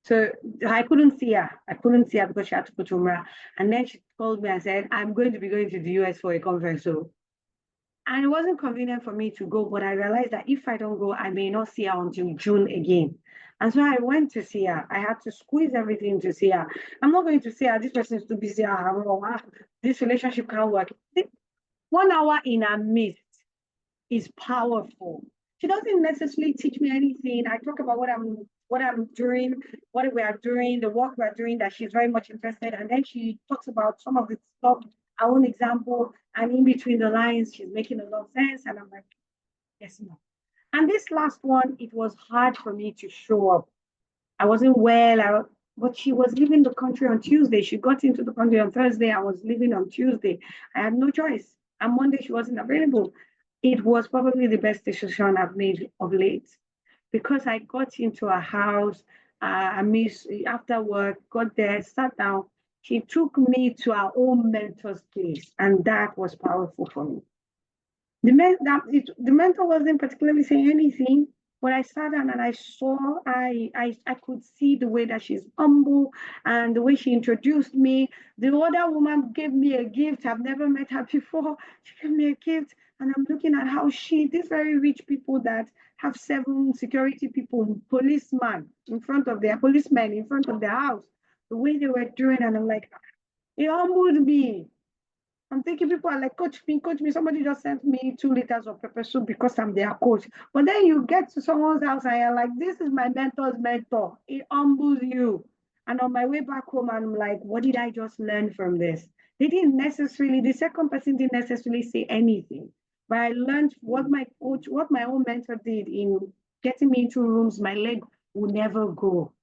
So I couldn't see her. Because she had to go to Umrah. And then she called me and said, I'm going to be going to the US for a conference. And it wasn't convenient for me to go, but I realized that if I don't go, I may not see her until June again. And so I went to see her. I had to squeeze everything to see her. I'm not going to see her. This person is too busy. This relationship can't work. 1 hour in our midst is powerful. She doesn't necessarily teach me anything. I talk about what I'm doing, what we are doing, the work we're doing that she's very much interested. And then she talks about some of the stuff, our own example, and in between the lines, she's making a lot of sense. And I'm like, yes, no. And this last one, it was hard for me to show up. I wasn't well, but she was leaving the country on Tuesday. She got into the country on Thursday. I was leaving on Tuesday. I had no choice. And Monday, she wasn't available. It was probably the best decision I've made of late because I got into a house. I missed after work, got there, sat down. She took me to our own mentor's place, and that was powerful for me. The mentor wasn't particularly saying anything, but I sat down and I saw, I could see the way that she's humble and the way she introduced me. The other woman gave me a gift. I've never met her before. She gave me a gift, and I'm looking at how these very rich people that have 7 security people, policemen in front of their house, the way they were doing, and I'm like, it humbled me. I'm thinking people are like, coach me. Somebody just sent me 2 liters of pepper soup because I'm their coach. But then you get to someone's house and you're like, this is my mentor's mentor. It humbles you. And on my way back home, I'm like, what did I just learn from this? The second person didn't necessarily say anything. But I learned what my own mentor did in getting me into rooms my leg would never go.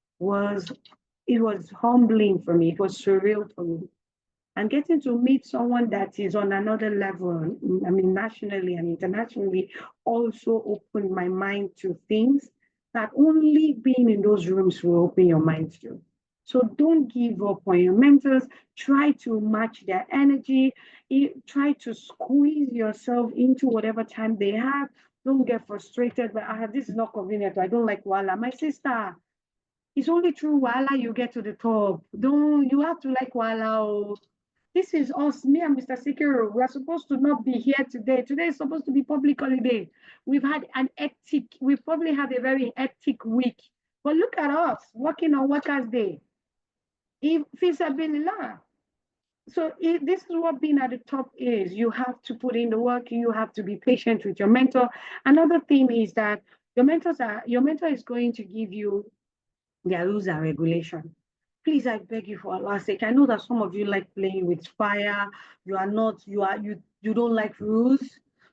It was humbling for me. It was surreal for me. And getting to meet someone that is on another level, I mean, nationally and internationally, also opened my mind to things that only being in those rooms will open your mind to. So don't give up on your mentors. Try to match their energy. Try to squeeze yourself into whatever time they have. Don't get frustrated, but this is not convenient. I don't like Wala. My sister, it's only through Wala you get to the top. You have to like Wala. This is us, me and Mr. Sikiru. We are supposed to not be here today. Today is supposed to be public holiday. We probably had a very hectic week. But look at us, working on Workers' Day. Feasibility. So this is what being at the top is. You have to put in the work. You have to be patient with your mentor. Another thing is that your mentor is going to give you their rules and regulation. Please, I beg you for Allah's sake. I know that some of you like playing with fire. You don't like rules.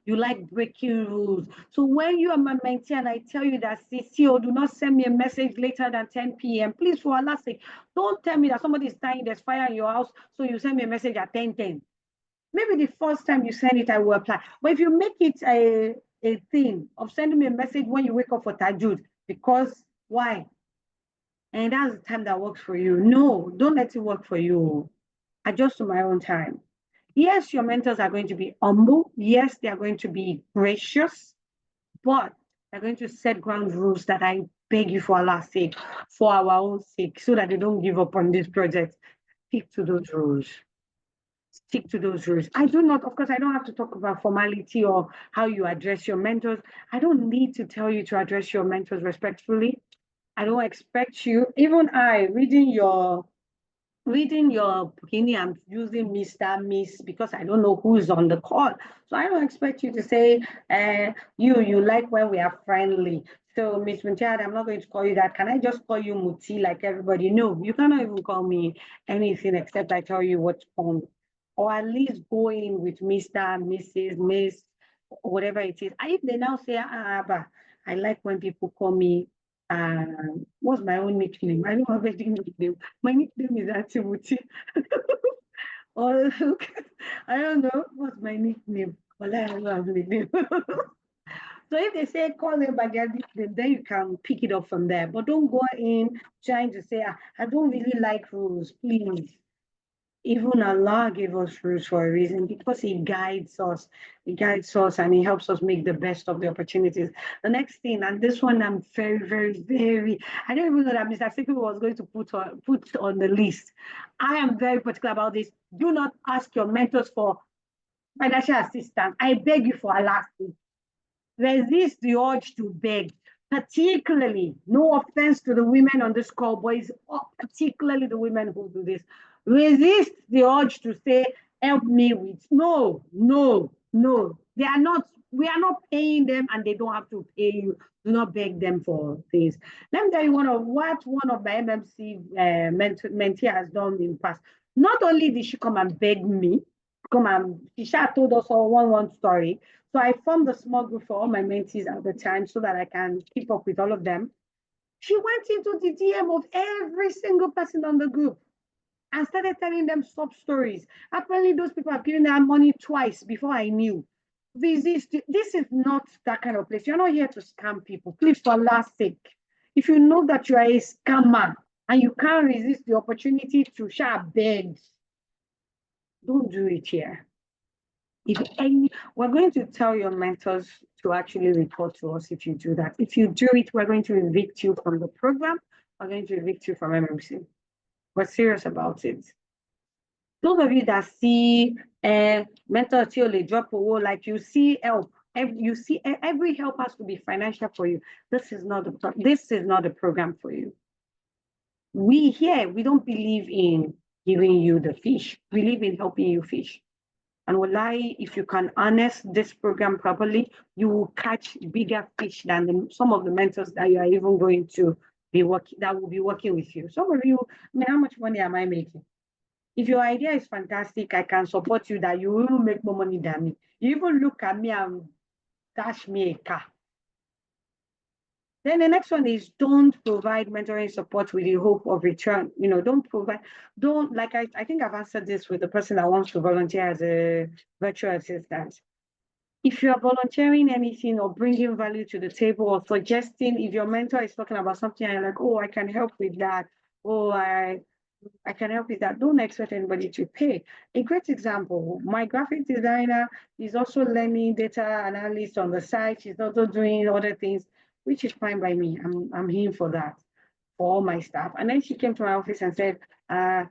You like breaking rules. So when you are my mentee and I tell you that CCO, do not send me a message later than 10 p.m. Please, for Allah's sake, don't tell me that somebody is dying, there's fire in your house, so you send me a message at 10:10. Maybe the first time you send it, I will apply. But if you make it a thing of sending me a message when you wake up for Tajud, because why? And that's the time that works for you. No, don't let it work for you. Adjust to my own time. Yes, your mentors are going to be humble. Yes, they are going to be gracious, but they're going to set ground rules that I beg you for Allah's sake, for our own sake, so that they don't give up on this project. Stick to those rules. Stick to those rules. I don't have to talk about formality or how you address your mentors. I don't need to tell you to address your mentors respectfully. I don't expect you, even I, reading your bikini, I'm using Mr. Miss because I don't know who's on the call. So I don't expect you to say, you like when we are friendly. So Miss Munchad, I'm not going to call you that. Can I just call you Muti like everybody? No, you cannot even call me anything except I tell you what's on. Or at least go in with Mr., Mrs., Miss, whatever it is. If they now say, I like when people call me, what's my own nickname? I don't have any nickname. My nickname is Atimuti. Or I don't know what's my nickname. Well, I don't have a nickname. So if they say call them by their nickname, then you can pick it up from there. But don't go in trying to say, I don't really like rules, please. Even Allah gave us rules for a reason, because He guides us. He guides us and He helps us make the best of the opportunities. The next thing, and this one I'm very, very, very, I don't even know that Mr. Siku was going to put on the list. I am very particular about this. Do not ask your mentors for financial assistance. I beg you for Allah's sake. Resist the urge to beg. Particularly, no offense to the women on this call, boys, particularly the women who do this. Resist the urge to say, help me with. No. They are not we are not paying them and they don't have to pay you. Do not beg them for things. Let me tell you one of my MMC mentee has done in the past. Not only did she come and beg me, she told us all one story. So I formed a small group for all my mentees at the time so that I can keep up with all of them. She went into the DM of every single person on the group and started telling them sub stories. Apparently, those people have given her money twice before I knew. This is not that kind of place. You're not here to scam people. Please, for Allah's sake, if you know that you are a scammer and you can't resist the opportunity to share beg, don't do it here. We're going to tell your mentors to actually report to us if you do that. If you do it, we're going to evict you from the program. We're going to evict you from MMC. We're serious about it. Those of you that see mentor till they drop a wall, like you see help, you see every help has to be financial for you. This is not a program for you. We don't believe in giving you the fish. We believe in helping you fish. And wallahi, if you can harness this program properly, you will catch bigger fish than some of the mentors that you are even going to be working, that will be working with you. Some of you, how much money am I making? If your idea is fantastic, I can support you that you will make more money than me. You even look at me and dash me a car. Then the next one is don't provide mentoring support with the hope of return. I think I've answered this with the person that wants to volunteer as a virtual assistant. If you are volunteering anything or bringing value to the table or suggesting, if your mentor is talking about something and you're like, oh, I can help with that, oh, I can help with that, don't expect anybody to pay. A great example, my graphic designer is also learning data analyst on the side. She's also doing other things, which is fine by me. I'm here for that, for all my staff. And then she came to my office and said, I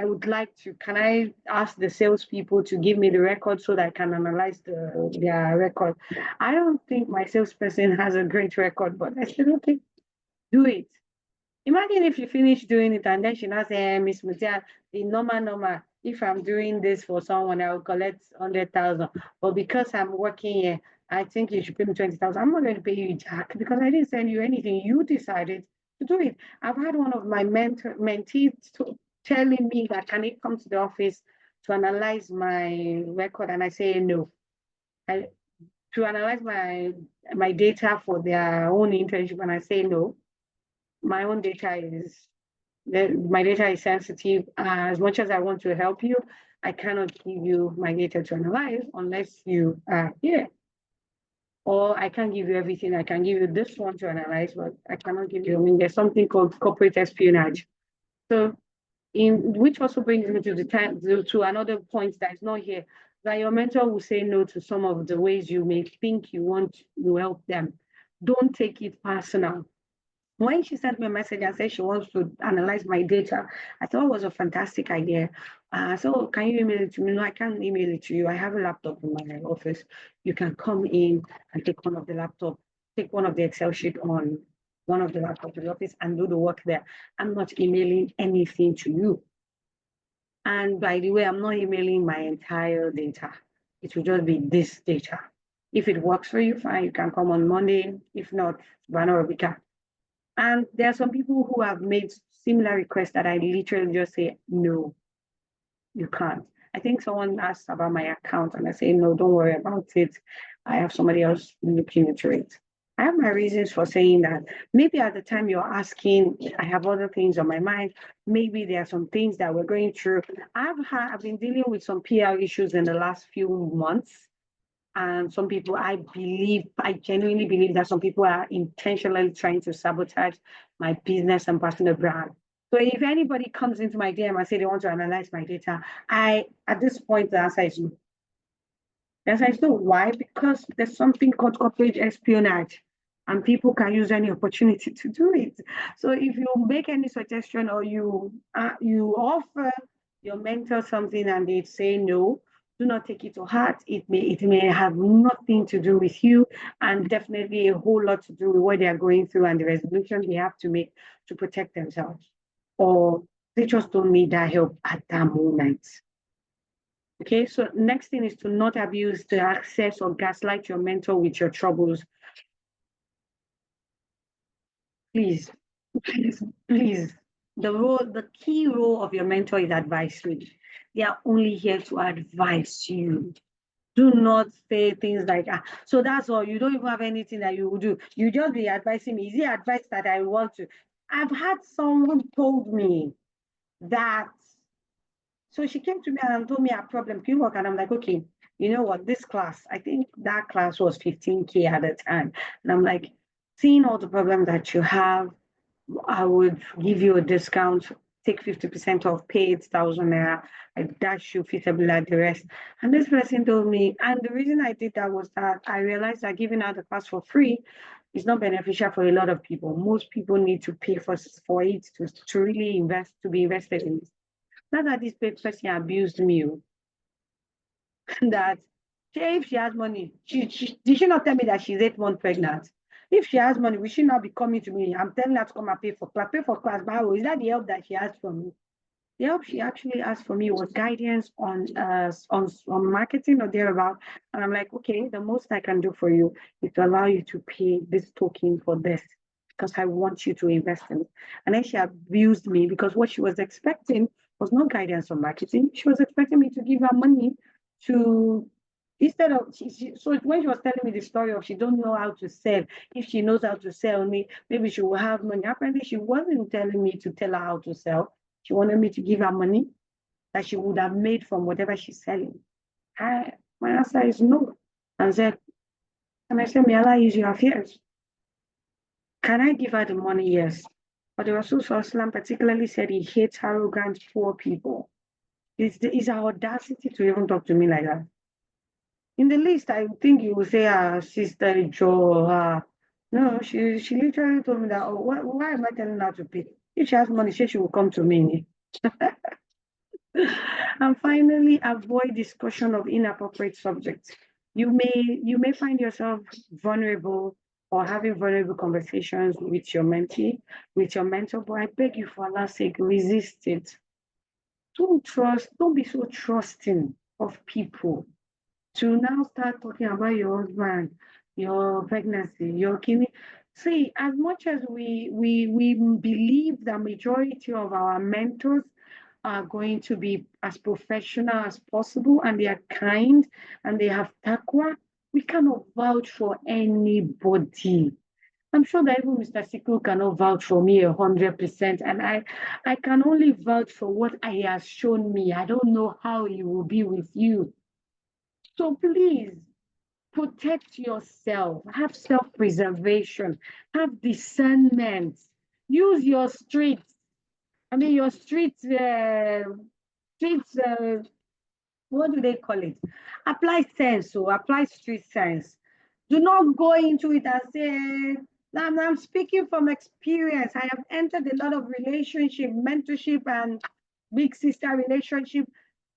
would like to, can I ask the salespeople to give me the record so that I can analyze their record? I don't think my salesperson has a great record, but I said, okay, do it. Imagine if you finish doing it and then she now say, Miss Mutia, the normal, if I'm doing this for someone, I will collect 100,000. But because I'm working here, I think you should pay me 20,000. I'm not going to pay you jack because I didn't send you anything. You decided to do it. I've had one of my mentees telling me that can he come to the office to analyze my record, and I say no. To analyze my data for their own internship, and I say no. My own data is sensitive. As much as I want to help you, I cannot give you my data to analyze unless you are here. Or I can't give you everything. I can give you this one to analyze, but I cannot give you. There's something called corporate espionage. So, which also brings me to another point that is not here, that your mentor will say no to some of the ways you may think you want to help them. Don't take it personal. When she sent me a message and said she wants to analyze my data, I thought it was a fantastic idea. So can you email it to me? No, I can't email it to you. I have a laptop in my office. You can come in and take one of the Excel sheet on one of the laptops in the office and do the work there. I'm not emailing anything to you. And by the way, I'm not emailing my entire data. It will just be this data. If it works for you, fine, you can come on Monday. If not, Banarabika. And there are some people who have made similar requests that I literally just say, no, you can't. I think someone asked about my account and I say, no, don't worry about it. I have somebody else looking into it. I have my reasons for saying that. Maybe at the time you're asking, I have other things on my mind. Maybe there are some things that we're going through. I've been dealing with some PR issues in the last few months. And some people, I genuinely believe that some people are intentionally trying to sabotage my business and personal brand. So if anybody comes into my DM and say they want to analyze my data, at this point, the answer is no. The answer is no. Why? Because there's something called corporate espionage, and people can use any opportunity to do it. So if you make any suggestion or you offer your mentor something and they say no, do not take it to heart. It may have nothing to do with you and definitely a whole lot to do with what they are going through and the resolutions they have to make to protect themselves. Or they just don't need that help at that moment. Okay, so next thing is to not abuse the access or gaslight your mentor with your troubles. Please, please, please. The key role of your mentor is advisory. They are only here to advise you. Do not say things like, so that's all. You don't even have anything that you will do. You just be advising me. Is it advice that I want to? I've had someone told me that. So she came to me and told me a problem, can you work? And I'm like, okay, you know what? This class, I think that class was 15K at the time. And I'm like, seeing all the problems that you have, I would give you a discount, take 50% off, pay 8,000 naira, I dash you feasible at the rest. And this person told me, and the reason I did that was that I realized that giving out the class for free is not beneficial for a lot of people. Most people need to pay for it to really invest, to be invested in it. Not that this person abused me, that if she has money, did she not tell me that she's 8 months pregnant? If she has money, will she not be coming to me? I'm telling her to come and pay for class. Pay for class, but is that the help that she asked from me? The help she actually asked for me was guidance on marketing or thereabout. And I'm like, okay, the most I can do for you is to allow you to pay this token for this because I want you to invest in it. And then she abused me because what she was expecting was not guidance on marketing. She was expecting me to give her money to instead of so when she was telling me the story of she don't know how to sell, if she knows how to sell me, maybe she will have money. Apparently, she wasn't telling me to tell her how to sell. She wanted me to give her money that she would have made from whatever she's selling. My answer is no. And said, and I said, may Allah use your affairs. Can I give her the money? Yes. But the Rasul particularly said he hates arrogant, poor people. It's our audacity to even talk to me like that. In the list, I think you will say, Sister Joe. No, she literally told me that, oh, why am I telling her to pay? If she has money, she will come to me. And finally, avoid discussion of inappropriate subjects. You may find yourself vulnerable or having vulnerable conversations with your mentee, with your mentor, but I beg you for Allah's sake, resist it. Don't be so trusting of people to now start talking about your husband, your pregnancy, your kidney. See, as much as we believe the majority of our mentors are going to be as professional as possible and they are kind and they have taqwa, we cannot vouch for anybody. I'm sure that even Mr. Siku cannot vouch for me 100%. And I can only vouch for what he has shown me. I don't know how he will be with you. So please, protect yourself, have self-preservation, have discernment, use your streets. I mean, your streets, what do they call it? Apply sense, so apply street sense. Do not go into it and say, I'm speaking from experience. I have entered a lot of relationship, mentorship, and big sister relationship,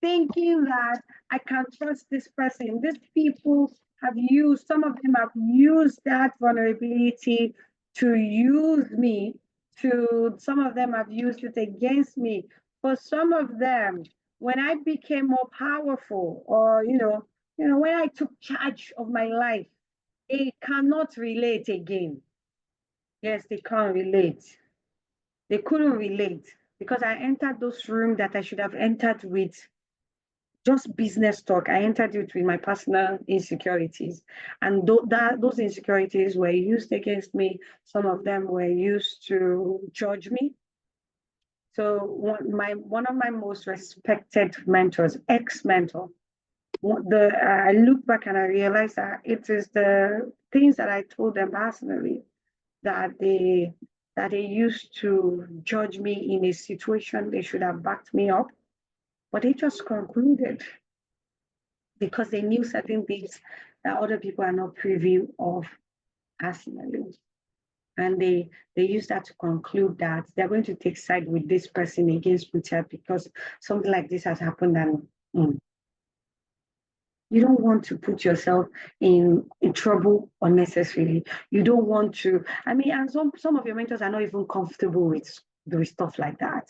thinking that I can trust this person. These people have used, some of them have used that vulnerability to use me, some of them have used it against me. For some of them, when I became more powerful, or when I took charge of my life, they cannot relate again. Yes, they can't relate. They couldn't relate because I entered those rooms that I should have entered with just business talk. I entered it with my personal insecurities, and those insecurities were used against me. Some of them were used to judge me. So one of my most respected mentors, ex-mentor, I look back and I realized that it is the things that I told them personally that they used to judge me in a situation they should have backed me up, but they just concluded because they knew certain things that other people are not privy of personally. And they use that to conclude that they're going to take side with this person against Putin because something like this has happened. And you don't want to put yourself in trouble unnecessarily. You don't want to, and some of your mentors are not even comfortable with doing stuff like that.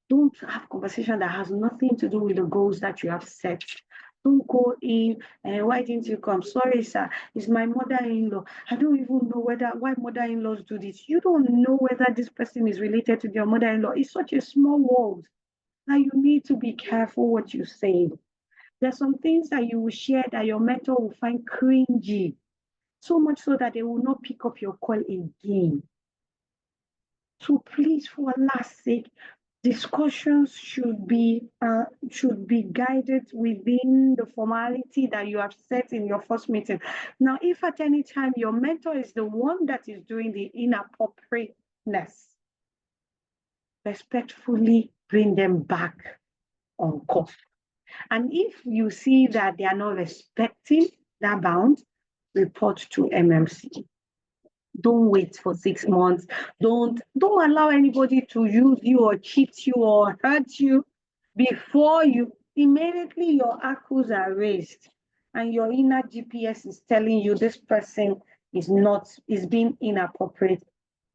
Don't have conversation that has nothing to do with the goals that you have set. Don't go in and why didn't you come? Sorry, sir, it's my mother-in-law. I don't even know why mother-in-laws do this. You don't know whether this person is related to your mother-in-law. It's such a small world. Now you need to be careful what you say. There's some things that you will share that your mentor will find cringy, so much so that they will not pick up your call again. So please, for Allah's sake, discussions should be guided within the formality that you have set in your first meeting. Now, if at any time your mentor is the one that is doing the inappropriateness, respectfully bring them back on course. And if you see that they are not respecting that bound, report to MMC. Don't wait for 6 months. Don't allow anybody to use you or cheat you or hurt you before you immediately your accus are raised and your inner GPS is telling you this person is being inappropriate.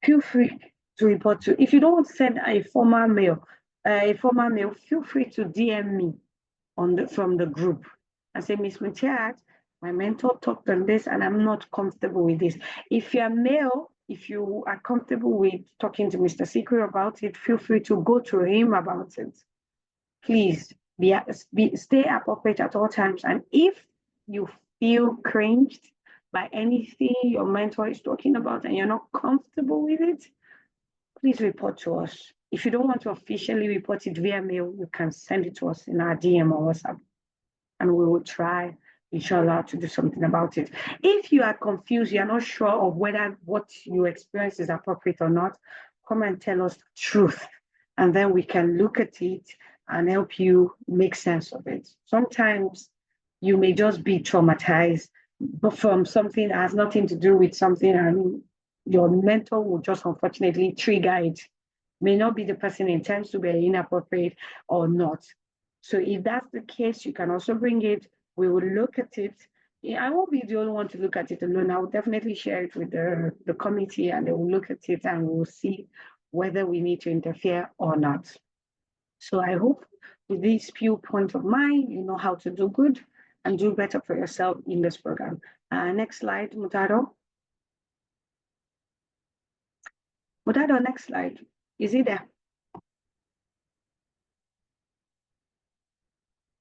Feel free to report to. If you don't send a formal mail, feel free to DM me from the group and say, Miss Muchat, my mentor talked on this and I'm not comfortable with this. If you're male, if you are comfortable with talking to Mr. Sikri about it, feel free to go to him about it. Please stay appropriate at all times. And if you feel cringed by anything your mentor is talking about and you're not comfortable with it, please report to us. If you don't want to officially report it via mail, you can send it to us in our DM or WhatsApp, and we will try, inshallah, to do something about it. If you are confused, you're not sure of whether what you experience is appropriate or not, come and tell us the truth, and then we can look at it and help you make sense of it. Sometimes you may just be traumatized from something that has nothing to do with something, and your mentor will just unfortunately trigger it. May not be the person intends to be inappropriate or not. So if that's the case, you can also bring it. We will look at it. I won't be the only one to look at it alone. I will definitely share it with the committee and they will look at it and we'll see whether we need to interfere or not. So I hope with these few points of mine, you know how to do good and do better for yourself in this program. Next slide, Mutaro. Mutaro, next slide. Is it there?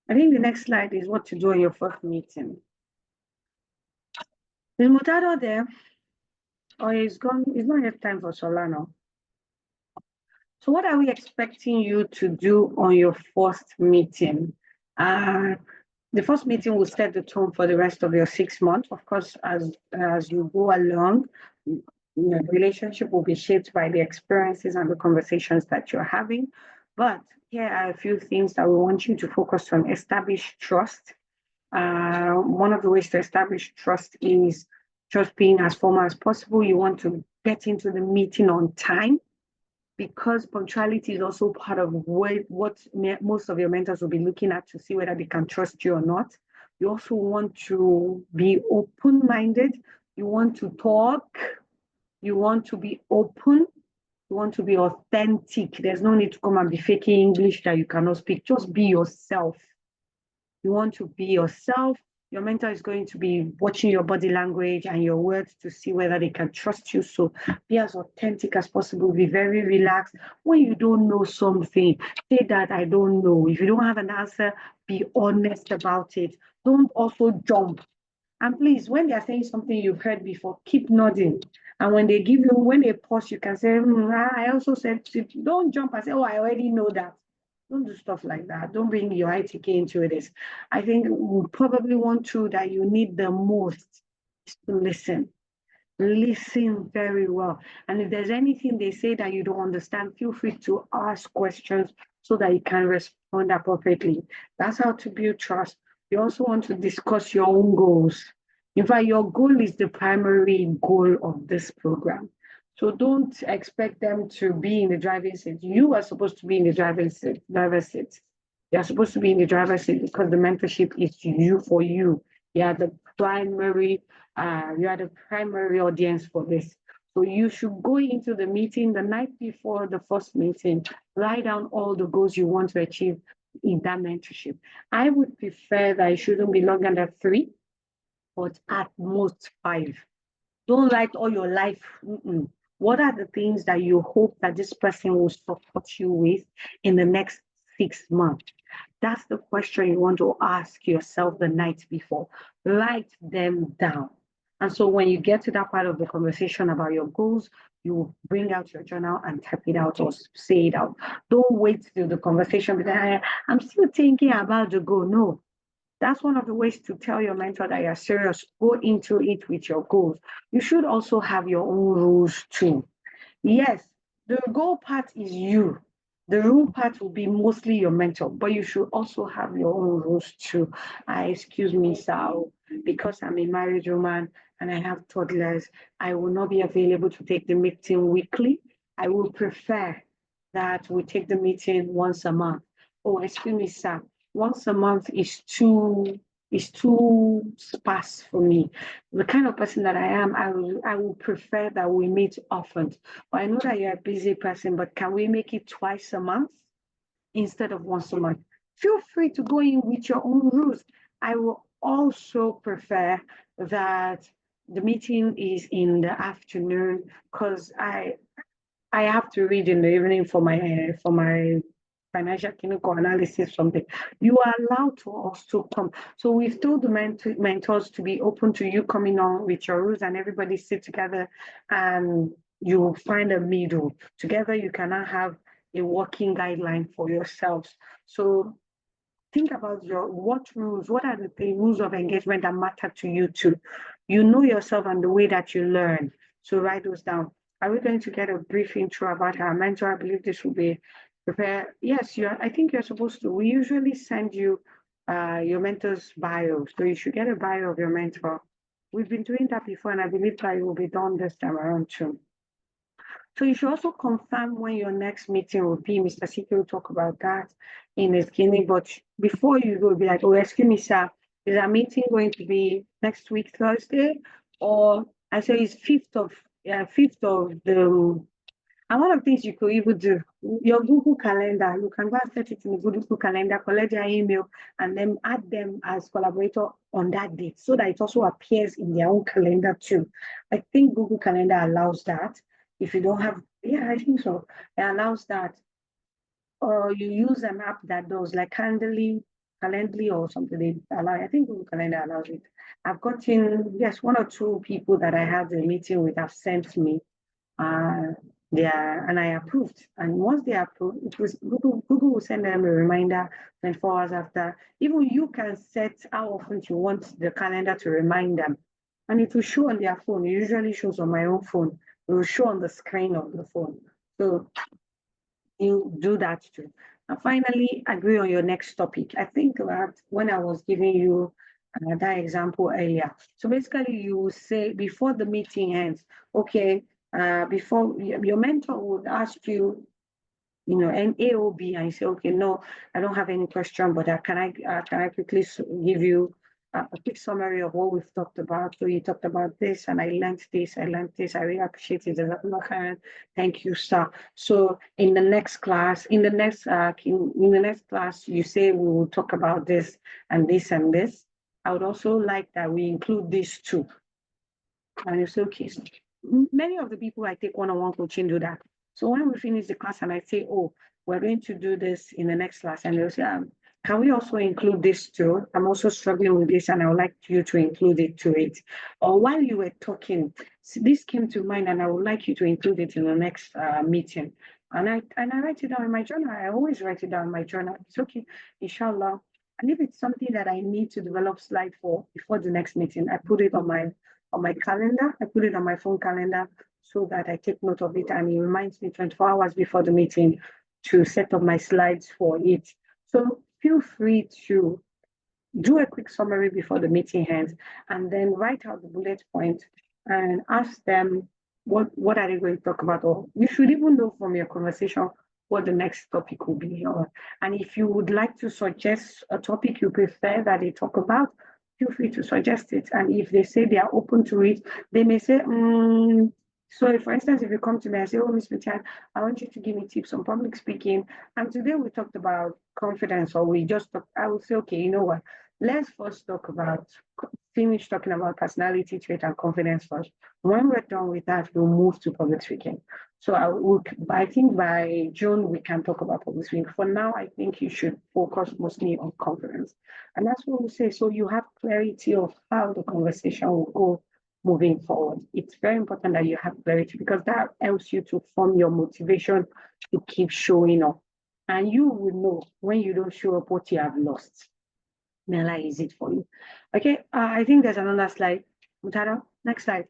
I think the next slide is what to do in your first meeting. Is Mutaro there? Or is gone? It's not yet time for Solano. So what are we expecting you to do on your first meeting? The first meeting will set the tone for the rest of your 6 months. Of course, as you go along, the relationship will be shaped by the experiences and the conversations that you're having. But here are a few things that we want you to focus on. Establish trust. One of the ways to establish trust is just being as formal as possible. You want to get into the meeting on time, because punctuality is also part of what most of your mentors will be looking at to see whether they can trust you or not. You also want to be open-minded. You want to talk. You want to be open. You want to be authentic. There's no need to come and be faking English that you cannot speak. Just be yourself. You want to be yourself. Your mentor is going to be watching your body language and your words to see whether they can trust you. So be as authentic as possible. Be very relaxed. When you don't know something, say that I don't know. If you don't have an answer, be honest about it. Don't also jump. And please, when they are saying something you've heard before, keep nodding. And when they pause, you can say, I also said, don't jump and say, oh, I already know that. Don't do stuff like that. Don't bring your ITK into this. I think probably one tool that you need the most is to listen. Listen very well. And if there's anything they say that you don't understand, feel free to ask questions so that you can respond appropriately. That's how to build trust. You also want to discuss your own goals. In fact, your goal is the primary goal of this program. So don't expect them to be in the driving seat. You are supposed to be in the driver's seat. You're supposed to be in the driver's seat because the mentorship is for you. You are the primary audience for this. So you should go into the meeting the night before the first meeting, write down all the goals you want to achieve in that mentorship. I would prefer that it shouldn't be longer than 3, but at most 5. Don't write all your life. What are the things that you hope that this person will support you with in the next 6 months? That's the question you want to ask yourself the night before. Write them down. And so when you get to that part of the conversation about your goals, you bring out your journal and type it out or say it out. Don't wait till the conversation because I'm still thinking about the goal. No, that's one of the ways to tell your mentor that you're serious. Go into it with your goals. You should also have your own rules too. Yes, the goal part is you. The rule part will be mostly your mentor, but you should also have your own rules too. Excuse me, sir, because I'm a married woman and I have toddlers, I will not be available to take the meeting weekly. I would prefer that we take the meeting once a month. Oh, excuse me, sir. Once a month is too sparse for me. The kind of person that I am, I will prefer that we meet often. But I know that you're a busy person, but can we make it twice a month instead of once a month? Feel free to go in with your own rules. I will also prefer that the meeting is in the afternoon because I have to read in the evening for my financial clinical analysis something. You are allowed to also come. So we've told the mentors to be open to you coming on with your rules and everybody sit together and you find a middle. Together you cannot have a working guideline for yourselves. So think about what are the rules of engagement that matter to you too. You know yourself and the way that you learn. So write those down. Are we going to get a brief intro about our mentor? I believe this will be prepared. Yes, I think you're supposed to. We usually send you your mentor's bio. So you should get a bio of your mentor. We've been doing that before, and I believe that it will be done this time around too. So you should also confirm when your next meeting will be. Mr. CK will talk about that in his beginning. But before you go, be like, oh, excuse me, sir, is our meeting going to be next week, Thursday? Or I say it's 5th of the, and one of the things you could even do, your Google Calendar, you can go and set it in the Google Calendar, collect their email, and then add them as collaborator on that date so that it also appears in their own calendar too. I think Google Calendar allows that. If you don't have, yeah, I think so. It allows that. Or you use an app that does like Calendly or something. They allow. I think Google Calendar allows it. I've gotten, yes, 1 or 2 people that I had a meeting with have sent me and I approved. And once they approve, it was Google will send them a reminder 24 hours after. Even you can set how often you want the calendar to remind them. And it will show on their phone. It usually shows on my own phone. It will show on the screen of the phone. So you do that too. And finally, agree on your next topic. I think that when I was giving you that example earlier. So basically you will say before the meeting ends, okay, before your mentor would ask you, an A or B, and you say, okay, no, I don't have any question, but can I quickly give you a quick summary of what we've talked about? So you talked about this, and I learned this. I really appreciate it. Thank you, sir. So in the next class, in the next class, you say we will talk about this and this and this. I would also like that we include this too. And you say, okay, so many of the people I take one-on-one coaching do that. So when we finish the class and I say, oh, we're going to do this in the next class, and they'll say, can we also include this too? I'm also struggling with this and I would like you to include it to it. Or while you were talking, this came to mind and I would like you to include it in the next meeting. And I write it down in my journal. I always write it down in my journal. It's okay, inshallah. And if it's something that I need to develop slide for before the next meeting, I put it on my calendar. I put it on my phone calendar so that I take note of it and it reminds me 24 hours before the meeting to set up my slides for it. So feel free to do a quick summary before the meeting ends and then write out the bullet points and ask them what are they going to talk about. Or you should even know from your conversation what the next topic will be. And if you would like to suggest a topic you prefer that they talk about, feel free to suggest it. And if they say they are open to it, they may say, So if, for instance, if you come to me and say, oh, Miss Michan, I want you to give me tips on public speaking. And today we talked about confidence, or we just talked, I would say, okay, you know what? Let's first finish talking about personality trait and confidence first. When we're done with that, we'll move to public speaking. So I think by June, we can talk about public speaking. For now, I think you should focus mostly on confidence. And that's what we say. So you have clarity of how the conversation will go moving forward. It's very important that you have clarity, because that helps you to form your motivation to keep showing up. And you will know when you don't show up what you have lost. Nella, is it for you? Okay, I think there's another slide. Mutara, next slide.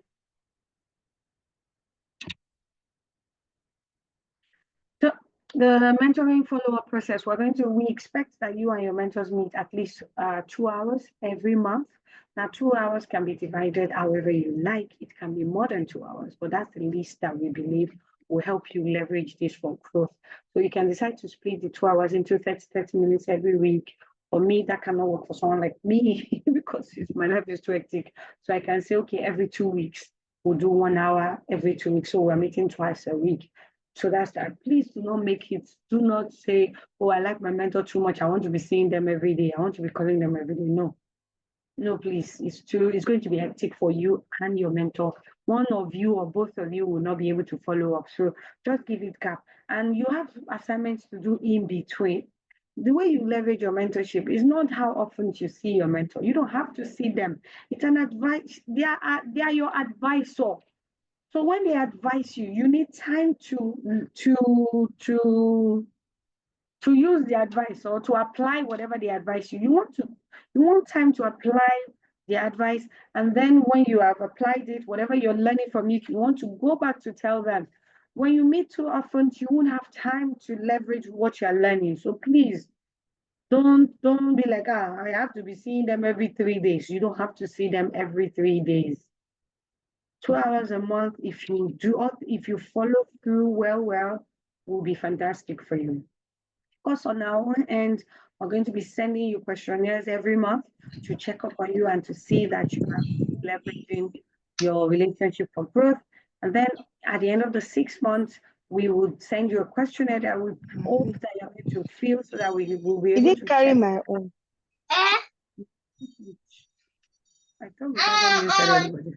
So the mentoring follow-up process, we expect that you and your mentors meet at least 2 hours every month. Now, 2 hours can be divided however you like. It can be more than 2 hours, but that's the least that we believe will help you leverage this for growth. So you can decide to split the 2 hours into 30 minutes every week. For me, that cannot work for someone like me because my life is too hectic. So I can say, okay, every 2 weeks, we'll do 1 hour every 2 weeks. So we're meeting twice a week. So that's that. Please do not say, oh, I like my mentor too much. I want to be seeing them every day. I want to be calling them every day. No, please. It's going to be hectic for you and your mentor. One of you or both of you will not be able to follow up. So just give it gap. And you have assignments to do in between. The way you leverage your mentorship is not how often you see your mentor. You don't have to see them. It's an advice. They are your advisor. So when they advise you, you need time to use the advice or to apply whatever they advise you. You want time to apply the advice, and then when you have applied it, whatever you're learning from it, you want to go back to tell them. When you meet too often, you won't have time to leverage what you're learning. So please don't be like, I have to be seeing them every 3 days. You don't have to see them every 3 days. 2 hours a month, if you follow through well, will be fantastic for you. Of course, on our own end, we're going to be sending you questionnaires every month to check up on you and to see that you are leveraging your relationship for growth. And then at the end of the 6 months, we would send you a questionnaire that we hope that you're going to fill, so that we will be able to carry my own. I thought we had muted everybody.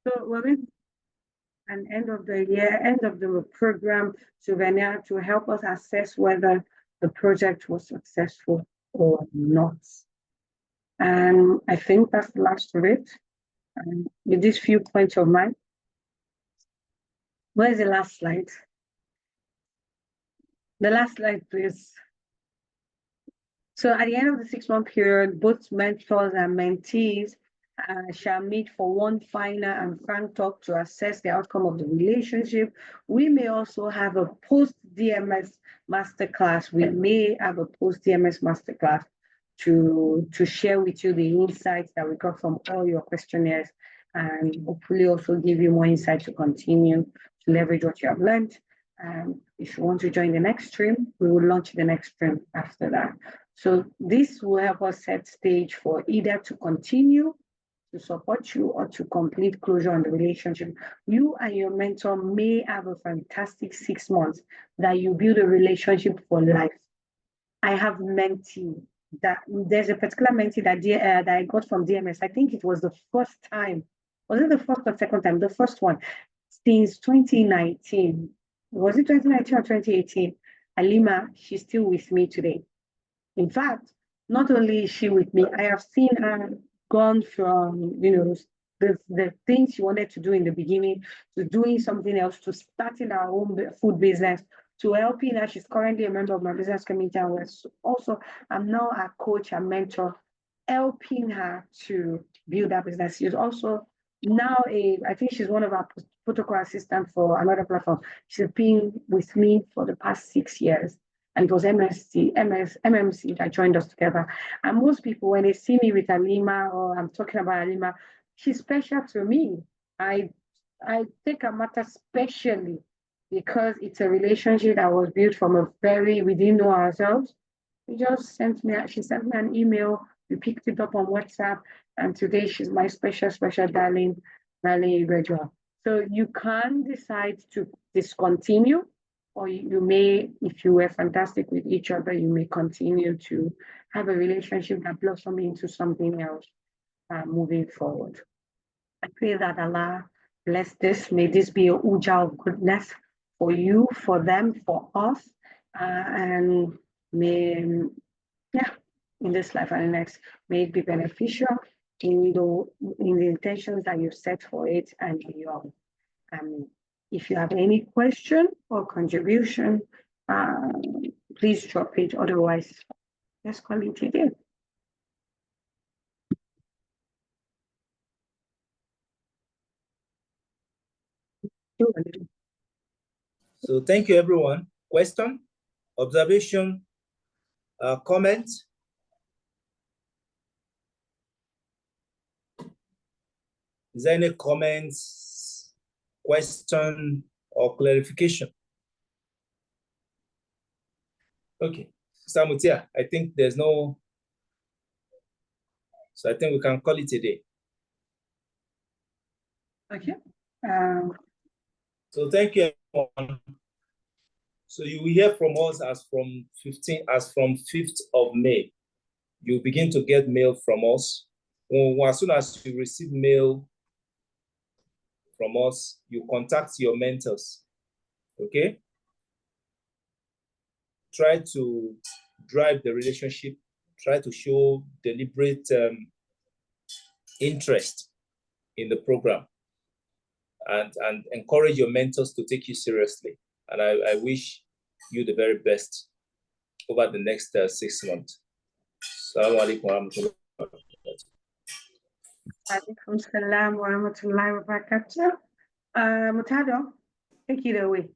So we're going to an end of the program souvenir to help us assess whether the project was successful or not. And I think that's the last of it. And with these few points of mine, where's the last slide? The last slide, please. So at the end of the 6-month period, both mentors and mentees shall meet for one final and frank talk to assess the outcome of the relationship. We may also have a post-DMS masterclass. To share with you the insights that we got from all your questionnaires, and hopefully also give you more insight to continue to leverage what you have learned. If you want to join the next stream, we will launch the next stream after that. So this will help us set stage for either to continue to support you or to complete closure on the relationship. You and your mentor may have a fantastic 6 months that you build a relationship for life. I have mentee that there's a particular mentee that I got from DMS. I think it was the first time. Was it the first or second time? The first one since 2019. Was it 2019 or 2018? Alima, she's still with me today. In fact, not only is she with me, I have seen her gone from, the things she wanted to do in the beginning to doing something else, to starting our own food business, to helping her. She's currently a member of my business community, and also I'm now a coach and mentor, helping her to build that business. She's also now I think she's one of our protocol assistants for another platform. She's been with me for the past 6 years. And it was MMC that joined us together. And most people, when they see me with Alima or I'm talking about Alima, she's special to me. I take her matter specially because it's a relationship that was built from we didn't know ourselves. She sent me an email. We picked it up on WhatsApp. And today she's my special darling individual. So you can decide to discontinue, or you may, if you were fantastic with each other, you may continue to have a relationship that blossom into something else moving forward. I pray that Allah bless this. May this be a uja of goodness for you, for them, for us, and may, in this life and the next, may it be beneficial in the intentions that you set for it and beyond. If you have any question or contribution, please drop it. Otherwise, let's call it a day. So thank you, everyone. Question, observation, comment? Is there any comments, question, or clarification? Okay, Samutia, I think there's no, so I think we can call it a day. Okay. So thank you, everyone. So you will hear from us as from 5th of May. You begin to get mail from us. As soon as you receive mail from us, you contact your mentors, okay? Try to drive the relationship, try to show deliberate interest in the program, and encourage your mentors to take you seriously. And I wish you the very best over the next 6 months. Assalamu alaikum wa rahmatullahi wa barakatuh. Alaikum salam wa rahmatullahi wa barakatuh. Mutado, take it away.